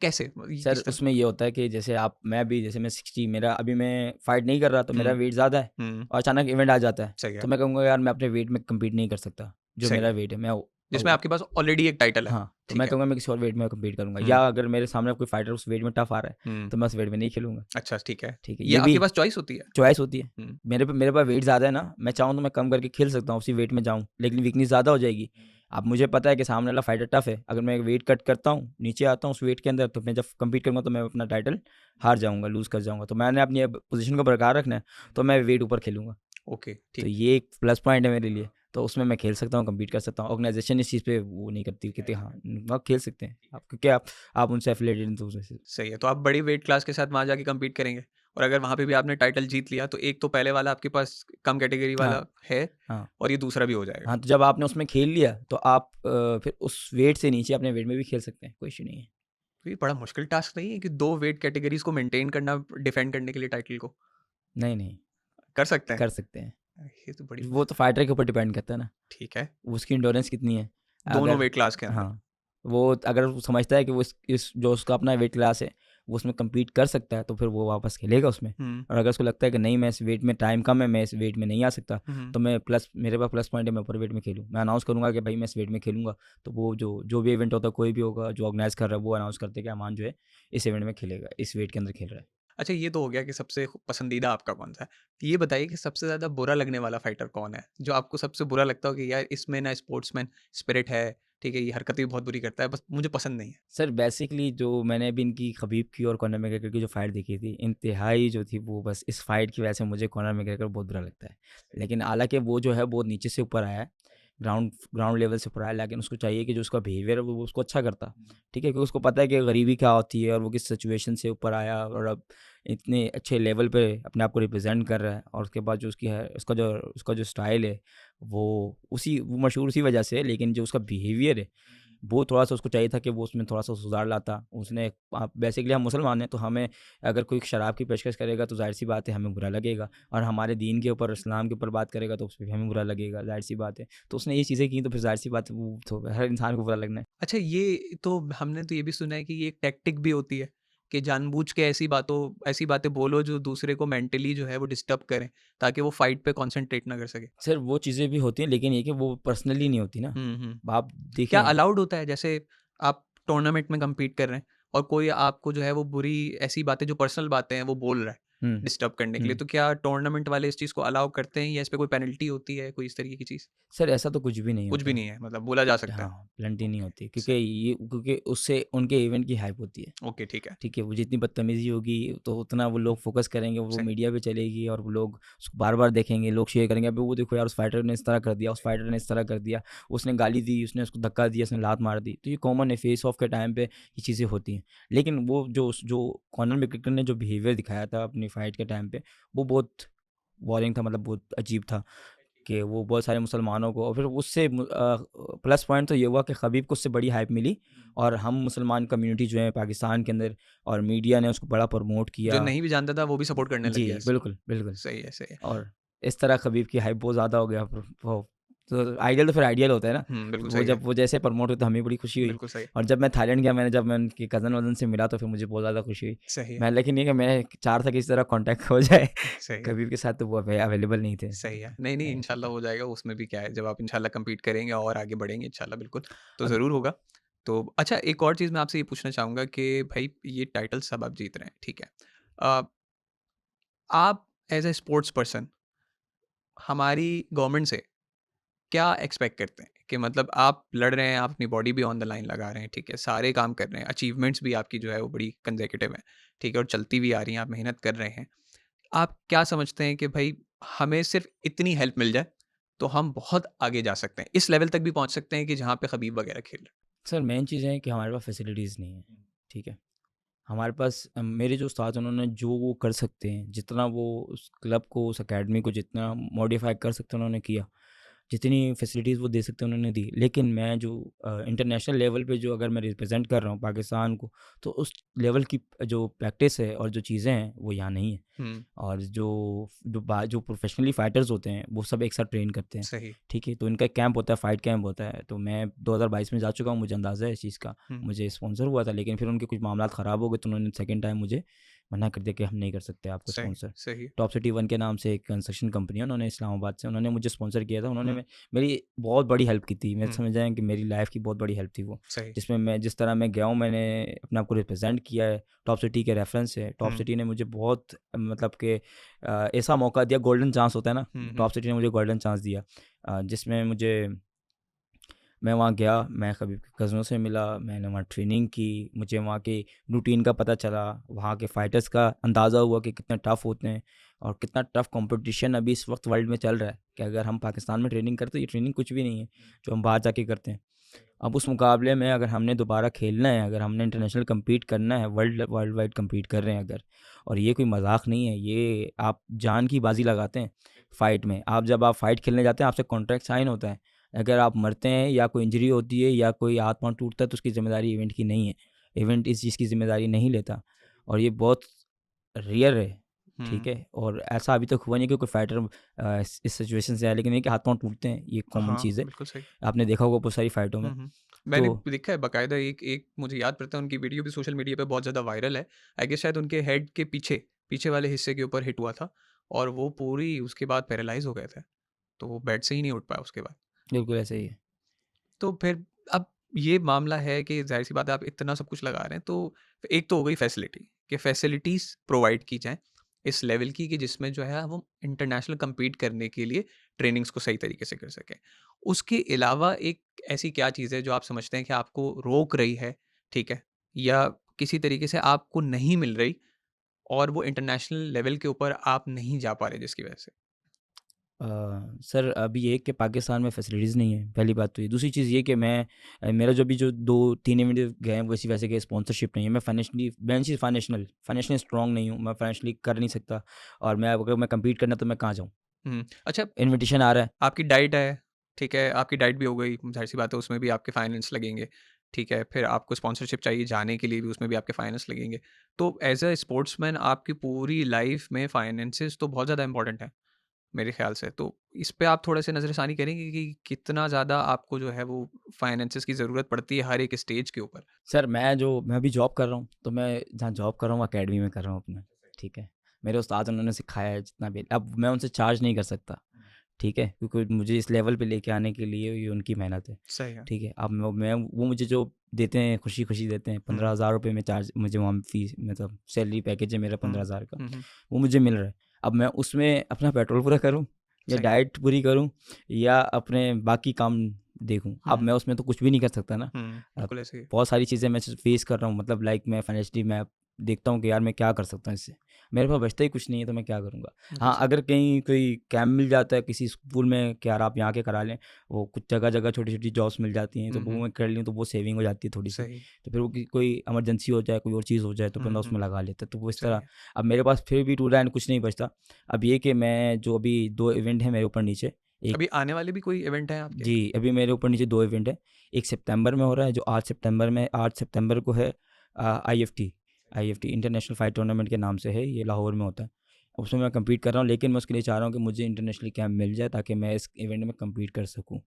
कैसे? ये सर किस तरह? उसमें ये होता है कि जैसे जैसे मैं 60, मेरा अभी मैं फाइट नहीं कर रहा, तो मेरा हुँ, वेट ज़्यादा है हुँ, और अचानक इवेंट आ जाता है, सही है, तो मैं कहूँगा यार मैं अपने वेट में कम्पीट नहीं कर सकता, जो सही मेरा है। वेट है, मैं जिसमें आपके पास ऑलरेडी एक टाइटल है। हाँ, तो ठीक मैं है। कहूँगा मैं किसी और वेट में कम्पीट करूँगा, हुँ। या अगर मेरे सामने कोई फाइटर उस वेट में टफ आ रहा है, हुँ। तो मैं उस वेट में नहीं खेलूँगा। अच्छा, ठीक है। ठीक है, ये ये भी आपके पास चॉइस होती है? चॉइस होती है। हुँ। मेरे पास वेट ज़्यादा है ना, मैं चाहूँ तो मैं कम करके खेल सकता हूँ, उसी वेट में जाऊँ, लेकिन वीकनेस ज़्यादा हो जाएगी। अब मुझे पता है कि सामने वाला फाइटर टफ है, अगर मैं वेट कट करता हूँ, नीचे आता हूँ उस वेट के अंदर, तो मैं जब कम्पीट करूँगा तो मैं अपना टाइटल हार जाऊँगा, लूज़ कर जाऊँगा। तो मैंने अपनी अब पोज़ीशन को बरकरार रखना है, तो मैं वेट ऊपर खेलूँगा। ओके, तो ठीक। ये एक प्लस पॉइंट है मेरे लिए, तो उसमें मैं खेल सकता हूँ, कम्पीट कर सकता हूँ। ऑर्गेनाइज़ेशन इस चीज़ पे वो नहीं करती, कहती हाँ, आप खेल सकते हैं, आप क्योंकि आप उनसे एफिलिएटेड हैं तो वजह से। सही है, तो आप बड़ी वेट क्लास के साथ वहाँ जाके कम्पीट करेंगे और अगर वहाँ पे भी आपने टाइटल जीत लिया, तो एक तो पहले वाला आपके पास कम कैटेगरी हाँ, वाला है हाँ। और ये दूसरा भी हो जाएगा। हाँ, तो जब आपने उसमें खेल लिया, तो आप फिर उस वेट से नीचे अपने वेट में भी खेल सकते हैं, कोई इश्यू नहीं है। तो ये बड़ा मुश्किल टास्क नहीं है कि 2 वेट कैटेगरीज़ को मेंटेन करना डिफेंड करने के लिए टाइटल को? नहीं, नहीं, कर सकते हैं? कर सकते हैं। ये तो बड़ी वो तो फाइटर के ऊपर डिपेंड करता है ना, ठीक है, उसकी एंड्योरेंस कितनी है। दोनों अगर वेट क्लास के अंदर। हाँ, वो अगर वो समझता है कि वो इस जो उसका अपना वेट क्लास है, वो उसमें कम्पीट कर सकता है, तो फिर वो वापस खेलेगा उसमें। हुँ, और अगर उसको लगता है कि नहीं, मैं इस वेट में टाइम कम है, मैं इस वेट में नहीं आ सकता, हुँ। तो मेरे पास प्लस पॉइंट है, मैं अपर वेट में खेलूँ। मैं अनाउंस करूँगा कि भाई मैं इस वेट में खेलूँगा, तो वो जो भी इवेंट होता है, कोई भी होगा, जो ऑर्गेनाइज़ कर रहा है, वो अनाउंस करते हैं कि अमान जो है, इस इवेंट में खेलेगा, इस वेट के अंदर खेल रहा है। अच्छा, ये तो हो गया कि सबसे पसंदीदा आपका कौन-सा है। ये बताइए कि सबसे ज़्यादा बुरा लगने वाला फाइटर कौन है? जो आपको सबसे बुरा लगता हो कि यार इसमें ना स्पोर्ट्समैन स्पिरिट है, ठीक है, ये हरकतें भी बहुत बुरी करता है, बस मुझे पसंद नहीं है। सर बेसिकली जो मैंने अभी इनकी खबीब की और कॉनर मैकग्रेगर की जो फाइट देखी थी, इंतहाई जो थी वो बस इस फाइट की वजह से मुझे कॉनर मैकग्रेगर बहुत बुरा लगता है। लेकिन हालाँकि वो जो है बहुत नीचे से ऊपर आया है, ग्राउंड ग्राउंड लेवल से ऊपर आया है, लेकिन उसको चाहिए कि जो उसका बिहेवियर है वो उसको अच्छा करता। ठीक है? क्योंकि उसको पता है कि गरीबी क्या होती है और वो किस सिचुएशन से ऊपर आया और अब इतने अच्छे लेवल पे अपने आप को रिप्रेज़ेंट कर रहा है, और उसके बाद जो उसकी है उसका जो स्टाइल है, वो मशहूर उसी वजह से है, लेकिन जो उसका बिहेवियर है वो थोड़ा-सा उसको चाहिए था कि वो उसमें थोड़ा-सा सुधार लाता। उसने आप बेसिकली हम मुसलमान हैं, तो हमें अगर कोई शराब की पेशकश करेगा तो ज़ाहिर-सी बात है हमें बुरा लगेगा, और हमारे दीन के ऊपर, इस्लाम के ऊपर बात करेगा तो उसपे भी हमें बुरा लगेगा, ज़ाहिर-सी बात है। तो उसने ये चीज़ें की तो फिर ज़ाहिर-सी बात है वो तो हर इंसान को बुरा लगना है। अच्छा, ये तो हमने तो ये भी सुना है कि ये एक टैक्टिक भी होती है कि जानबूझ के ऐसी बातें बोलो जो दूसरे को मेंटली जो है वो डिस्टर्ब करें, ताकि वो फाइट पे कंसंट्रेट ना कर सके। सर वो चीज़ें भी होती हैं, लेकिन ये कि वो पर्सनली नहीं होती ना। हुँ, हुँ। आप क्या देखें। अलाउड होता है जैसे आप टूर्नामेंट में कम्पीट कर रहे हैं और कोई आपको जो है वो बुरी ऐसी बातें जो पर्सनल बातें हैं वो बोल रहा है हुँ, डिस्टर्ब करने के लिए, हुँ। तो क्या टूर्नामेंट वाले इस चीज़ को अलाउ करते हैं या इस पे कोई पेनल्टी होती है, कोई इस तरीके की चीज़? सर ऐसा तो कुछ भी नहीं कुछ भी होता है। नहीं है, मतलब बोला जा सकता है। हाँ, प्लेंटी नहीं ओके, होती, क्योंकि उससे उनके इवेंट की हाइप होती है। ओके, ठीक है। ठीक है, वो जितनी बदतमीज़ी होगी तो उतना वो लोग फ़ोकस करेंगे, वो सही। मीडिया पे चलेगी और वो लोग उसको बार-बार देखेंगे, लोग शेयर करेंगे, अबे वो देखो यार उस फाइटर ने इस तरह कर दिया, उस फाइटर ने इस तरह कर दिया, उसने गाली दी, उसने उसको धक्का दिया, उसने लात मार दी। तो ये कॉमन है, फेस ऑफ के टाइम पे ये चीज़ें होती हैं। लेकिन वो जो कॉनर मैकग्रेगर ने जो बिहेवियर दिखाया था अपनी फाइट के टाइम पे, वो बहुत बोरिंग था, मतलब बहुत अजीब था। कि वो बहुत सारे मुसलमानों को, और फिर उससे प्लस पॉइंट तो ये हुआ कि खबीब को उससे बड़ी हाइप मिली, और हम मुसलमान कम्युनिटी जो है पाकिस्तान के अंदर और मीडिया ने उसको बड़ा प्रमोट जो किया। नहीं भी जानता था वो भी सपोर्ट करने लग जी, गया इसको। बिल्कुल, बिल्कुल। सही है, सही है। और इस तरह खबीब की हाइप बहुत ज़्यादा हो गया, वो तो आइडियल तो फिर आइडियल होता है ना। बिल्कुल वो सही है। जब वो जैसे प्रमोट हुए तो हमें बड़ी खुशी हुई, बिल्कुल सही है। और जब मैं थाईलैंड गया, जब मैं उनके कज़न-वज़न से मिला तो फिर मुझे बहुत ज़्यादा खुशी हुई। सही है। मैं लेकिन ये कि मैं चाह था कि इस तरह कॉन्टैक्ट हो जाए सही है। खबीब के साथ, तो वो अवेलेबल नहीं थे। सही है। नहीं, नहीं, ऐसा इंशाल्लाह था। हो जाएगा, उसमें भी क्या है, जब आप इंशाल्लाह कम्पीट करेंगे और आगे बढ़ेंगे इंशाल्लाह बिल्कुल, तो अब ज़रूर होगा। तो अच्छा, एक और चीज़ मैं आपसे ये पूछना चाहूँगा कि भई ये टाइटल सब आप जीत रहे हैं, ठीक है। अ, आप एज़ अ स्पोर्ट्स पर्सन हमारी गवर्नमेंट से क्या एक्सपेक्ट करते हैं? कि मतलब आप लड़ रहे हैं, आप अपनी बॉडी भी ऑन द लाइन लगा रहे हैं, ठीक है, सारे काम कर रहे हैं, अचीवमेंट्स भी आपकी जो है वो बड़ी कंसेक्यूटिव हैं, ठीक है, और चलती भी आ रही हैं, आप मेहनत कर रहे हैं। आप क्या समझते हैं कि भाई हमें सिर्फ़ इतनी हेल्प मिल जाए, तो हम बहुत आगे जा सकते हैं, इस लेवल तक भी पहुँच सकते हैं कि जहाँ पे खबीब वगैरह खेल रहे हैं? सर मेन चीज़ है कि हमारे पास फैसिलिटीज़ नहीं है, ठीक है? हमारे पास मेरे जो उस्ताद हैं उन्होंने जो वो कर सकते हैं, जितना वो उस क्लब को, उस अकेडमी को जितना मॉडिफ़ाई कर सकते हैं उन्होंने किया। जितनी फैसिलिटीज़ वो दे सकते हैं उन्होंने दी। लेकिन मैं जो इंटरनेशनल लेवल पे जो अगर मैं रिप्रेज़ेंट कर रहा हूँ पाकिस्तान को, तो उस लेवल की जो प्रैक्टिस है और जो चीज़ें हैं वो यहाँ नहीं है। हुँ, और जो प्रोफ़ेशनली फ़ाइटर्स होते हैं वो सब एक साथ ट्रेन करते हैं। सही। ठीक है? तो इनका एक कैंप होता है, फ़ाइट कैंप होता है। तो मैं 2022 में जा चुका हूँ, मुझे अंदाज़ा है इस चीज़ का। हुँ, मुझे स्पॉन्सर हुआ था, लेकिन फिर उनके कुछ मामलात ख़राब हो गए तो उन्होंने सेकंड टाइम मुझे मना कर दिया कि हम नहीं कर सकते आपको सही, स्पॉन्सर। सही। टॉप सिटी वन के नाम से एक कंस्ट्रक्शन कंपनी है, उन्होंने इस्लामाबाद से उन्होंने मुझे स्पॉन्सर किया था। उन्होंने हुँ, मेरी बहुत बड़ी हेल्प की थी। मैं हुँ, समझ जाएँ कि मेरी लाइफ़ की बहुत बड़ी हेल्प थी वो। सही। जिसमें मैं जिस तरह मैं गया हूँ, मैंने अपने आप को रिप्रेज़ेंट किया है टॉप सिटी के रेफ़रेंस से। टॉप हुँ, सिटी ने मुझे बहुत मतलब कि ऐसा मौका दिया, गोल्डन चांस होता है ना, हुँ, हुँ, टॉप सिटी ने मुझे गोल्डन चांस दिया, जिसमें मैं वहाँ गया, मैं कभी कज़नों से मिला, मैंने वहाँ ट्रेनिंग की, मुझे वहाँ के रूटीन का पता चला, वहाँ के फाइटर्स का अंदाज़ा हुआ कि कितने टफ़ होते हैं और कितना टफ़ कंपटीशन अभी इस वक्त वर्ल्ड में चल रहा है, कि अगर हम पाकिस्तान में ट्रेनिंग करते, ये ट्रेनिंग कुछ भी नहीं है जो हम बाहर जाके करते हैं। अब उस मुकाबले में अगर हमने दोबारा खेलना है, अगर हमने इंटरनेशनल कम्पीट करना है, वर्ल्ड वाइड कम्पीट कर रहे हैं अगर, और ये कोई मजाक नहीं है, ये आप जान की बाजी लगाते हैं फ़ाइट में। जब आप फ़ाइट खेलने जाते हैं, आपसे कॉन्ट्रैक्ट साइन होता है। अगर आप मरते हैं या कोई इंजरी होती है या कोई हाथ पाँव टूटता है, तो उसकी ज़िम्मेदारी इवेंट की नहीं है। इवेंट इस चीज़ की ज़िम्मेदारी नहीं लेता, और ये बहुत रेयर है, ठीक हुँ। है? और ऐसा अभी तक हुआ नहीं कि कोई फाइटर इस सिचुएशन से आया, लेकिन ये कि हाथ पाँव टूटते हैं, ये कॉमन हाँ, चीज़ है। बिल्कुल सही। आपने देखा होगा बहुत सारी फाइटों में। हुँ, हुँ। तो मैंने देखा है बाकायदा एक एक मुझे याद पड़ता है उनकी वीडियो भी सोशल मीडिया पे बहुत ज़्यादा वायरल है। आई गेस शायद उनके हेड के पीछे, पीछे वाले हिस्से के ऊपर हिट हुआ था और वो पूरी उसके बाद पैरालाइज़ हो गए थे। तो वो बेड से ही नहीं उठ पाए उसके बाद। बिल्कुल ऐसे ही है। तो फिर अब ये मामला है कि ज़ाहिर-सी बात है आप इतना सब कुछ लगा रहे हैं, तो एक तो हो गई फैसिलिटी कि फैसिलिटीज़ प्रोवाइड की जाएँ इस लेवल की कि जिसमें जो है वो इंटरनेशनल कम्पीट करने के लिए ट्रेनिंग्स को सही तरीके से कर सकें। उसके अलावा एक ऐसी क्या चीज़ है जो आप समझते हैं कि आपको रोक रही है, ठीक है? या किसी तरीके से आपको नहीं मिल रही और वो इंटरनेशनल लेवल के ऊपर आप नहीं जा पा रहे जिसकी वजह से? सर अभी ये है कि पाकिस्तान में फैसिलिटीज़ नहीं है, पहली बात तो ये। दूसरी चीज़ ये कि मेरा जो 2-3 इवेंट गए हैं, वैसी वैसे के स्पॉन्सरशिप नहीं है। मैं चीज़ फाइनेंशियली स्ट्रॉन्ग नहीं हूँ, मैं फाइनेंशियली कर नहीं सकता, और अगर मैं कम्पीट करना तो मैं कहाँ जाऊँ? हुँ। अच्छा, इन्विटेशन आ रहा है। आपकी डाइट है, ठीक है, आपकी डाइट भी हो गई, ज़ाहिर-सी बात है उसमें भी आपके फाइनेंस लगेंगे, ठीक है, फिर आपको स्पॉन्सरशिप चाहिए जाने के लिए भी उसमें भी आपके फाइनेंस लगेंगे। तो एज़ अ स्पोर्ट्समैन आपकी पूरी लाइफ़ में फाइनेंसेस तो बहुत ज़्यादा इंपॉर्टेंट है, मेरे ख़्याल से। तो इस पे आप थोड़ा-सा नज़रसानी करेंगे कि कितना ज़्यादा आपको जो है वो फाइनेंसेस की ज़रूरत पड़ती है हर एक स्टेज के ऊपर? सर मैं अभी जॉब कर रहा हूँ, तो मैं जहाँ जॉब कर रहा हूँ अकेडमी में कर रहा हूँ अपना, ठीक है? मेरे उस्ताद उन्होंने सिखाया है जितना भी, अब मैं उनसे चार्ज नहीं कर सकता, ठीक है? क्योंकि मुझे इस लेवल पे लेके आने के लिए ये उनकी मेहनत है, सही है। ठीक है? अब मैं वो मुझे जो देते हैं, खुशी-खुशी देते हैं, हुँ, 15,000 रुपए में चार्ज मुझे वहाँ फ़ीस, मतलब सैलरी पैकेज है मेरा हुँ, 15,000 का, हुँ, हुँ, वो मुझे मिल रहा है। अब मैं उसमें अपना पेट्रोल पूरा करूँ, या सही है। डाइट पूरी करूँ, या अपने बाकी काम देखूँ? अब हुँ, मैं उसमें तो कुछ भी नहीं कर सकता ना। हुँ, अब बिल्कुल ऐसे ही है। बहुत सारी चीज़ें मैं फेस कर रहा हूँ, मतलब लाइक मैं फाइनेंशियली मैं देखता हूँ कि यार मैं क्या कर सकता हूँ इससे? मेरे पास बचता ही कुछ नहीं है, तो मैं क्या करूँगा? बिल्कुल हाँ, सही। अगर कहीं कोई कैंप मिल जाता है किसी स्कूल में कि यार आप यहाँ के करा लें, वो कुछ जगह-जगह छोटी-छोटी जॉब्स मिल जाती हैं, तो हुँ, वो हुँ, मैं कर लूँ तो वो सेविंग हो जाती है थोड़ी-सी। सही। तो फिर वो कोई इमरजेंसी हो जाए, कोई और चीज़ हो जाए, तो हुँ, बंदा हुँ, उसमें लगा लेता है, तो वो इस सही तरह। है। अब मेरे पास फिर भी टू द एंड कुछ नहीं बचता। अब ये कि मैं जो अभी 2 इवेंट हैं मेरे ऊपर नीचे, एक अभी आने वाले भी कोई इवेंट हैं आपके? जी, अभी मेरे ऊपर नीचे 2 इवेंट हैं। एक सितंबर में हो रहा है, जो 8 सितंबर को है, आईएफटी इंटरनेशनल फाइट टूर्नामेंट के नाम से है, ये लाहौर में होता है। उसमें मैं कम्पीट कर रहा हूँ, लेकिन मैं उसके लिए चाह रहा हूँ कि मुझे इंटरनेशनली कैंप मिल जाए, ताकि मैं इस इवेंट में कम्पीट कर सकूँ।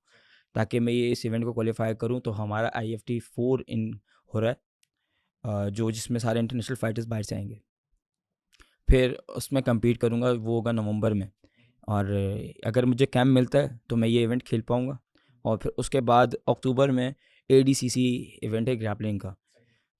ताकि मैं ये इस इवेंट को क्वालीफाई करूँ, तो हमारा आईएफटी 4 इन हो रहा है, जो जिसमें सारे इंटरनेशनल फाइटर्स बाहर से आएँगे। फिर उसमें कम्पीट करूँगा, वो होगा नवंबर में। और अगर मुझे कैंप मिलता है तो मैं ये इवेंट खेल पाऊँगा, और फिर उसके बाद अक्टूबर में एडीसीसी इवेंट है ग्रैपलिंग का,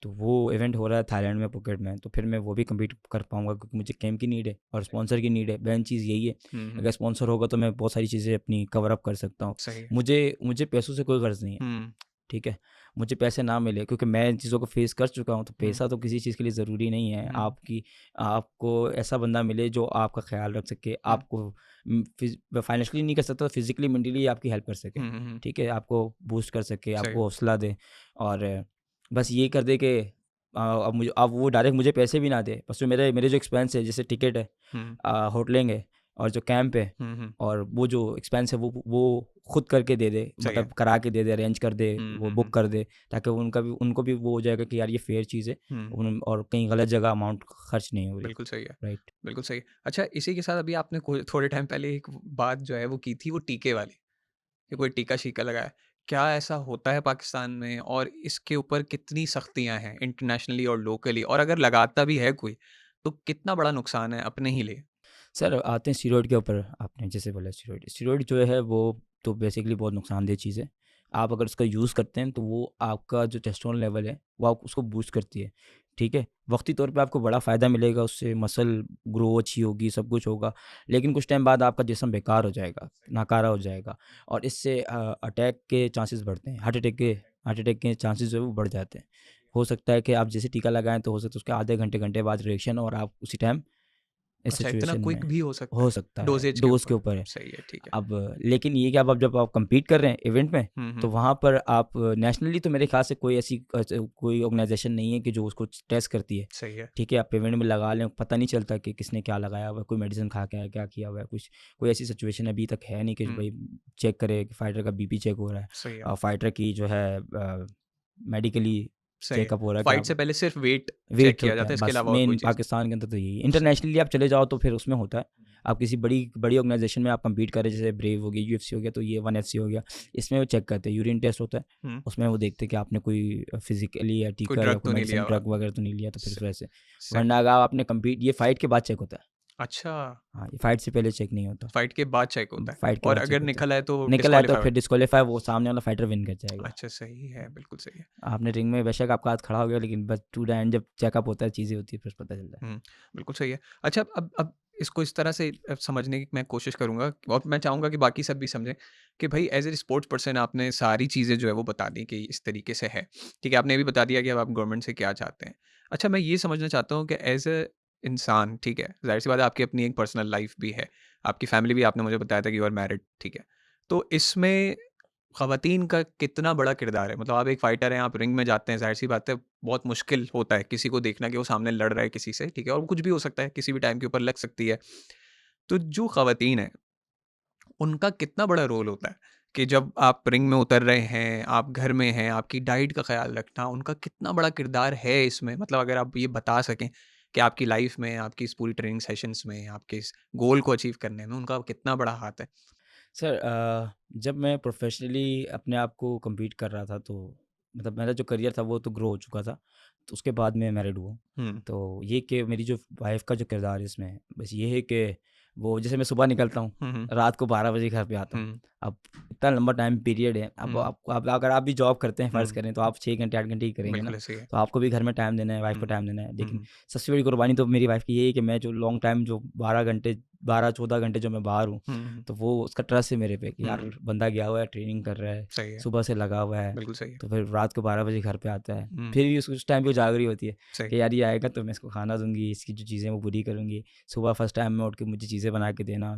तो वो इवेंट हो रहा है थाईलैंड में, पुकेट में, तो फिर मैं वो भी कम्पीट कर पाऊँगा, क्योंकि मुझे कैंप की नीड है और स्पॉन्सर की नीड है। मेन चीज़ यही है, हुँ, हुँ, अगर स्पॉन्सर होगा तो मैं बहुत सारी चीज़ें अपनी कवर अप कर सकता हूँ। सही है। मुझे मुझे पैसों से कोई गर्ज़ नहीं है, हुँ, ठीक है? मुझे पैसे ना मिले, क्योंकि मैं इन चीज़ों को फेस कर चुका हूँ, तो हुँ, पैसा तो किसी चीज़ के लिए ज़रूरी नहीं है। हुँ, आपको ऐसा बंदा मिले जो आपका ख़्याल रख सके, हुँ, आपको फाइनेंशियली नहीं कर सकता, फिज़िकली, मेंटली आपकी हेल्प कर सके, हुँ, हुँ, हुँ, ठीक है? आपको बूस्ट कर सके, सही है। आपको हौसला दे, और बस ये कर दे कि अब वो डायरेक्ट मुझे पैसे भी ना दे, बस जो मेरे मेरे जो एक्सपेंस है, जैसे टिकट है, हुँ, होटलिंग है, और जो कैंप है, हुँ, हुँ, और वो जो एक्सपेंस है वो खुद करके दे दे, सही है। मतलब करा के दे दे, अरेंज कर दे, हुँ, वो हुँ, बुक हुँ, कर दे, ताकि उनको भी वो हो जाएगा कि यार ये फेयर चीज़ है, हुँ, और कहीं गलत जगह अमाउंट खर्च नहीं हो रही। बिल्कुल सही है, राइट। बिल्कुल सही है। अच्छा, इसी के साथ अभी आपने कोई थोड़े टाइम पहले एक बात जो है वो की थी वो टीके वाली, कि कोई टीका-शीका लगाया। क्या ऐसा होता है पाकिस्तान में और इसके ऊपर कितनी सख्तियाँ हैं इंटरनेशनली और लोकली? और अगर लगाता भी है कोई, तो कितना बड़ा नुकसान है अपने ही लिए? सर आते हैं स्टीरॉयड के ऊपर, आपने जैसे बोला स्टीरॉयड जो है वो तो बेसिकली बहुत नुकसानदेह चीज़ है। आप अगर उसका यूज़ करते हैं तो वो आपका जो टेस्टोस्टेरोन लेवल है वो आप उसको बूस्ट करती है, ठीक है। वक्ती तौर पे आपको बड़ा फ़ायदा मिलेगा उससे, मसल ग्रो अच्छी होगी, सब कुछ होगा, लेकिन कुछ टाइम बाद आपका जिस्म बेकार हो जाएगा, नाकारा हो जाएगा, और इससे अटैक के चांसेस बढ़ते हैं, हार्ट अटैक के चांसेस जो है वो बढ़ जाते हैं। हो सकता है कि आप जैसे टीका लगाएं तो हो सकता है उसके आधे घंटे घंटे बाद रिएक्शन, और आप उसी टाइम इस अच्छा, इतना सिचुएशन क्विक में भी हो सकता हो है, सकता है, डोज़ेज के डोज़ के ऊपर। ऊपर है। सही है, ठीक है। अब लेकिन ये कि अब जब आप कम्पीट कर रहे हैं इवेंट में, हुँ, तो हुँ। वहाँ पर आप नेशनली तो मेरे ख्याल से कोई ऐसी कोई ऑर्गेनाइजेशन नहीं है कि जो उसको टेस्ट करती है, सही है। ठीक है। आप इवेंट में लगा लें, पता नहीं चलता कि किसने क्या लगाया हुआ है, कोई मेडिसिन खा के आया, क्या किया हुआ है, कुछ कोई ऐसी सिचुएशन अभी तक है नहीं कि हुँ, भाई चेक करे कि फाइटर का बीपी चेक हो रहा है, सही है, और फाइटर की जो है मेडिकली सही है। चेकअप हो रहा है कि फाइट आप से पहले सिर्फ वेट चेक वेट किया होता जाता है है, इसके बस, अलावा और कोई मेन चीज़ नहीं। पाकिस्तान के अंदर तो यही है। सही है। इंटरनेशनली आप चले जाओ तो फिर उसमें होता है, आप किसी बड़ी बड़ी ऑर्गेनाइजेशन में आप कम्पीट करें, जैसे ब्रेव हो गया, यूएफसी हो गया, तो ये वन एफसी हो गया, इसमें वो चेक करते हैं, यूरिन टेस्ट होता है, हुँ, उसमें वो देखते हैं कि आपने कोई फिजिकली या कोई टीका या ड्रग कोई तो नहीं लिया मेडिसिन हुआ। ड्रग वगैरह तो नहीं लिया, तो फिर स इस वजह से। सही वरना अगर आपने कम्पीट, ये फाइट के बाद चेक होता है। अच्छा, हाँ, ये फाइट से पहले चेक नहीं होता, फाइट के बाद चेक होता है फाइट के और बाद चेक अगर होता है। निकल आए तो निकल आए तो डिस्क्वालीफाई हो। फिर डिस्क्वालीफाई, वो सामने वाला फाइटर विन कर जाएगा। अच्छा, सही है, बिल्कुल सही है। आपने रिंग में बेशक आपका हाथ खड़ा हो गया, लेकिन बस टू द एंड जब चेकअप होता है, चीज़ें होती है, फिर पता चलता है। हुँ, बिल्कुल सही है। अच्छा, अब इसको इस तरह से समझने की मैं कोशिश करूँगा और मैं चाहूँगा कि बाकी सब भी समझें कि भई एज़ ए स्पोर्ट्स पर्सन आपने सारी चीज़ें जो है वो बता दी कि इस तरीके से है। ठीक है, आपने ये भी बता दिया कि अब आप गवर्नमेंट से क्या चाहते हैं। अच्छा, मैं ये समझना चाहता हूँ कि एज़ अ इंसान, ठीक है, ज़ाहिर-सी बात है आपकी अपनी एक पर्सनल लाइफ़ भी है। आपकी फैमिली भी, आपने मुझे बताया था कि यू आर मैरिड, ठीक है। तो इसमें ख़वातीन का कितना बड़ा किरदार है? मतलब आप एक फ़ाइटर हैं, आप रिंग में जाते हैं, ज़ाहिर-सी बात है बहुत मुश्किल होता है किसी को देखना कि वो सामने लड़ रहा है किसी से, ठीक है? और कुछ भी हो सकता है, किसी भी टाइम के ऊपर लग सकती है। तो जो ख़वातीन हैं, उनका कितना बड़ा रोल होता है कि जब आप रिंग में उतर रहे हैं, आप घर में हैं, आपकी डाइट का ख़्याल रखना, उनका कितना बड़ा किरदार है इसमें? मतलब अगर आप ये बता सकें कि आपकी लाइफ़ में, आपकी इस पूरी ट्रेनिंग सेशंस में, आपके इस गोल को अचीव करने में उनका कितना बड़ा हाथ है? सर जब मैं प्रोफेशनली अपने आप को कम्पीट कर रहा था, तो मतलब मेरा जो करियर था वो तो ग्रो हो चुका था, तो उसके बाद मैं मैरिड हुआ। हुँ, तो ये कि मेरी जो वाइफ़ का जो किरदार है इसमें, बस ये है कि वो जैसे मैं सुबह निकलता हूँ, हुँ, हुँ, रात को 12 बजे घर पे आता हूँ। हुँ, अब इतना लंबा टाइम पीरियड है, अब हुँ, आपको, अब अगर आप भी जॉब करते हैं फ़र्ज़ हुँ, करें, तो आप 6 घंटे 8 घंटे ही करेंगे ना, बिल्कुल ऐसे ही है। तो आपको भी घर में टाइम देना है, वाइफ़ को हुँ, टाइम देना है। हुँ, लेकिन हुँ, सबसे बड़ी कुर्बानी तो मेरी वाइफ़ की यही है कि मैं जो लॉन्ग टाइम जो 12 घंटे, 12-14 घंटे जो मैं बाहर हूँ, हुँ, हुँ, तो वो उसका ट्रस्ट है मेरे पे कि यार हुँ, बंदा गया हुआ है, ट्रेनिंग कर रहा है, सही है, सुबह से लगा हुआ है, बिल्कुल सही है। तो फिर रात को 12 बजे घर पे आता है। हुँ, फिर भी उस टाइम पे वो जाग रही होती है सही, कि यार ये आएगा तो मैं इसको खाना दूँगी, इसकी जो चीज़ें हैं वो पूरी करूँगी। सुबह फर्स्ट टाइम में उठ के मुझे चीज़ें बना के देना।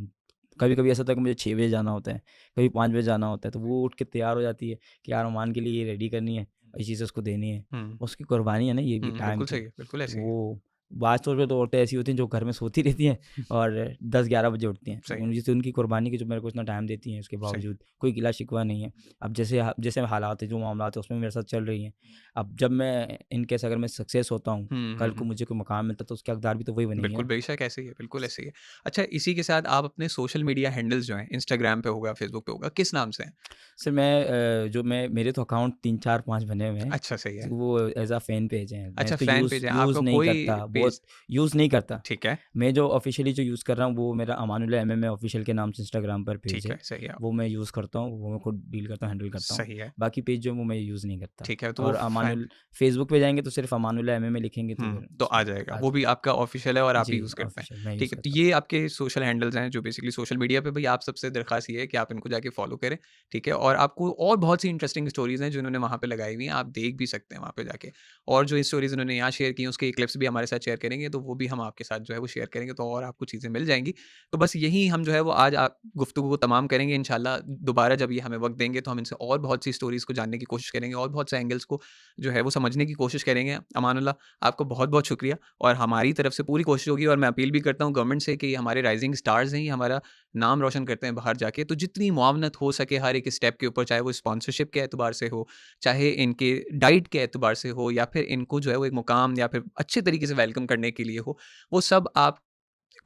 कभी-कभी ऐसा होता है कि मुझे 6 बजे जाना होता है, कभी 5 बजे जाना होता है, तो वो उठ के तैयार हो जाती है कि यार अमान के लिए ये रेडी करनी है, ये चीज़ें उसको देनी है। हुँ, उसकी कुर्बानी है ना ये भी हुँ, टाइम बिल्कुल की। सही है, बिल्कुल तो ऐसे ही है। वो बात तौर पे तो औरतें ऐसी होती हैं जो घर में सोती रहती हैं और 10-11 बजे उठती हैं। सही है, जैसे उनकी कुर्बानी की जो मेरे को इतना टाइम देती हैं, उसके सही है। बावजूद कोई गिला-शिकवा नहीं है। अब जैसे हालात हैं, जो मामलात हैं उसमें मेरे साथ चल रही हैं। अब जब मैं इन केस अगर मैं सक्सेस होता हूँ, हुँ, हुँ, कल को हुँ। मुझे कोई मुकाम मिलता है, तो उसके हकदार भी तो वही बनेंगे बिल्कुल, ना। बेशक ऐसे ही है, बिल्कुल ऐसे ही है। अच्छा, इसी के साथ आप अपने सोशल मीडिया हैंडल्स जो हैं, इंस्टाग्राम पे होगा, फ़ेसबुक पे होगा, किस नाम से हैं? सर मैं जो मैं मेरे तो अकाउंट 3, 4, 5 बने हुए हैं। अच्छा, सही है। तो वो एज़ अ फ़ैन पेज हैं। मैं अच्छा, इसको फ़ैन यूज़ पेज है, आपका यूज़ नहीं कोई करता, पेज बहुत यूज़ नहीं करता। ठीक है, मैं जो ऑफ़िशियली जो यूज़ कर रहा हूँ वो मेरा अमानुल्लाह एमएमए ऑफ़िशियल के नाम से इंस्टाग्राम पर पेज ठीक है। है, सही है। वो मैं यूज़ करता हूँ, वो मैं खुद डील करता हूँ, हैंडल करता हूँ। सही है, बाकी पेज जो है वो मैं यूज़ नहीं करता। ठीक है, तो वो और फ़ैन फ़ेसबुक पे जाएँगे तो सिर्फ़ अमानुल्लाह एमएमए लिखेंगे तो हुँ, फिर तो आ उसमें जाएगा। आ वो भी जाएगा। आपका ऑफ़िशियल है और आप ही जी, यूज़ करते हैं। ऑफ़िशियल मैं ठीक यूज़ है, तो करता हूँ। ये आपके सोशल हैंडल्स हैं जो बेसिकली सोशल मीडिया पे भई आप सबसे दरख़्वास्त ये है कि आप इनको जाके फ़ॉलो करें, ठीक है? और आपको और बहुत सी इंटरेस्टिंग स्टोरीज़ हैं जो इन्होंने वहाँ पे लगाई हुई हैं, आप देख भी सकते हैं वहाँ पे जाके। और जो स्टोरीज़ इन्होंने यहाँ शेयर की हैं, उसके क्लिप्स भी हमारे साथ शेयर करेंगे, तो वो भी हम आपके साथ जो है वो शेयर करेंगे, तो और आपको चीज़ें मिल जाएँगी। तो बस यही हम जो है वो आज गुफ्तगू को तमाम करेंगे इंशाल्लाह। दोबारा जब ये हमें वक़्त देंगे, तो हम इनसे और बहुत सी स्टोरीज़ को जानने की कोशिश करेंगे और बहुत से एंगल्स को जो है वो समझने की कोशिश करेंगे। अमानुल्लाह, आपको बहुत-बहुत शुक्रिया और हमारी तरफ से पूरी कोशिश होगी और मैं अपील भी करता हूँ गवर्नमेंट से कि ये हमारे राइज़िंग स्टार्स हैं, ये हमारा नाम रोशन करते हैं बाहर जाके, तो जितनी मुआवनत हो सके हर एक स्टेप के ऊपर, चाहे वो स्पॉन्सरशिप के एतबार से हो, चाहे इनके डाइट के एतबार से हो या फिर इनको जो है वो एक मुकाम या फिर अच्छे तरीके से वेलकम करने के लिए हो, वो सब आप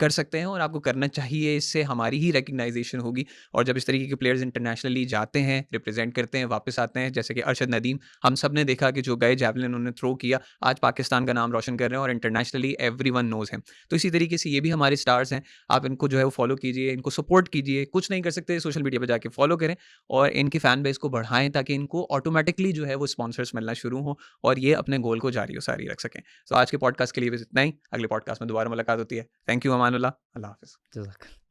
कर सकते हैं और आपको करना चाहिए, इससे हमारी ही रिकग्नाइजेशन होगी। और जब इस तरीके के प्लेयर्स इंटरनेशनली जाते हैं, रिप्रेजेंट करते हैं, वापस आते हैं, जैसे कि अरशद नदीम, हम सब ने देखा कि जो गए जैवलिन उन्होंने थ्रो किया, आज पाकिस्तान का नाम रोशन कर रहे हैं और इंटरनेशनली एवरीवन नोज़ हिम। तो इसी तरीके से ये भी हमारे स्टार्स हैं, आप इनको जो है वो फॉलो कीजिए, इनको सपोर्ट कीजिए, कुछ नहीं कर सकते सोशल मीडिया पे जाके फॉलो करें और इनकी फैन बेस को बढ़ाएँ ताकि इनको ऑटोमेटिकली जो है वो स्पॉन्सर्स मिलना शुरू हो और ये अपने गोल को जारी व सारी रख सकें। तो आज के पॉडकास्ट के लिए बस इतना ही, अगले पॉडकास्ट में दोबारा मुलाकात होती है। थैंक यू अमानुल्लाह, अल्लाह हाफ़िज़। जज़ाकल्लाह।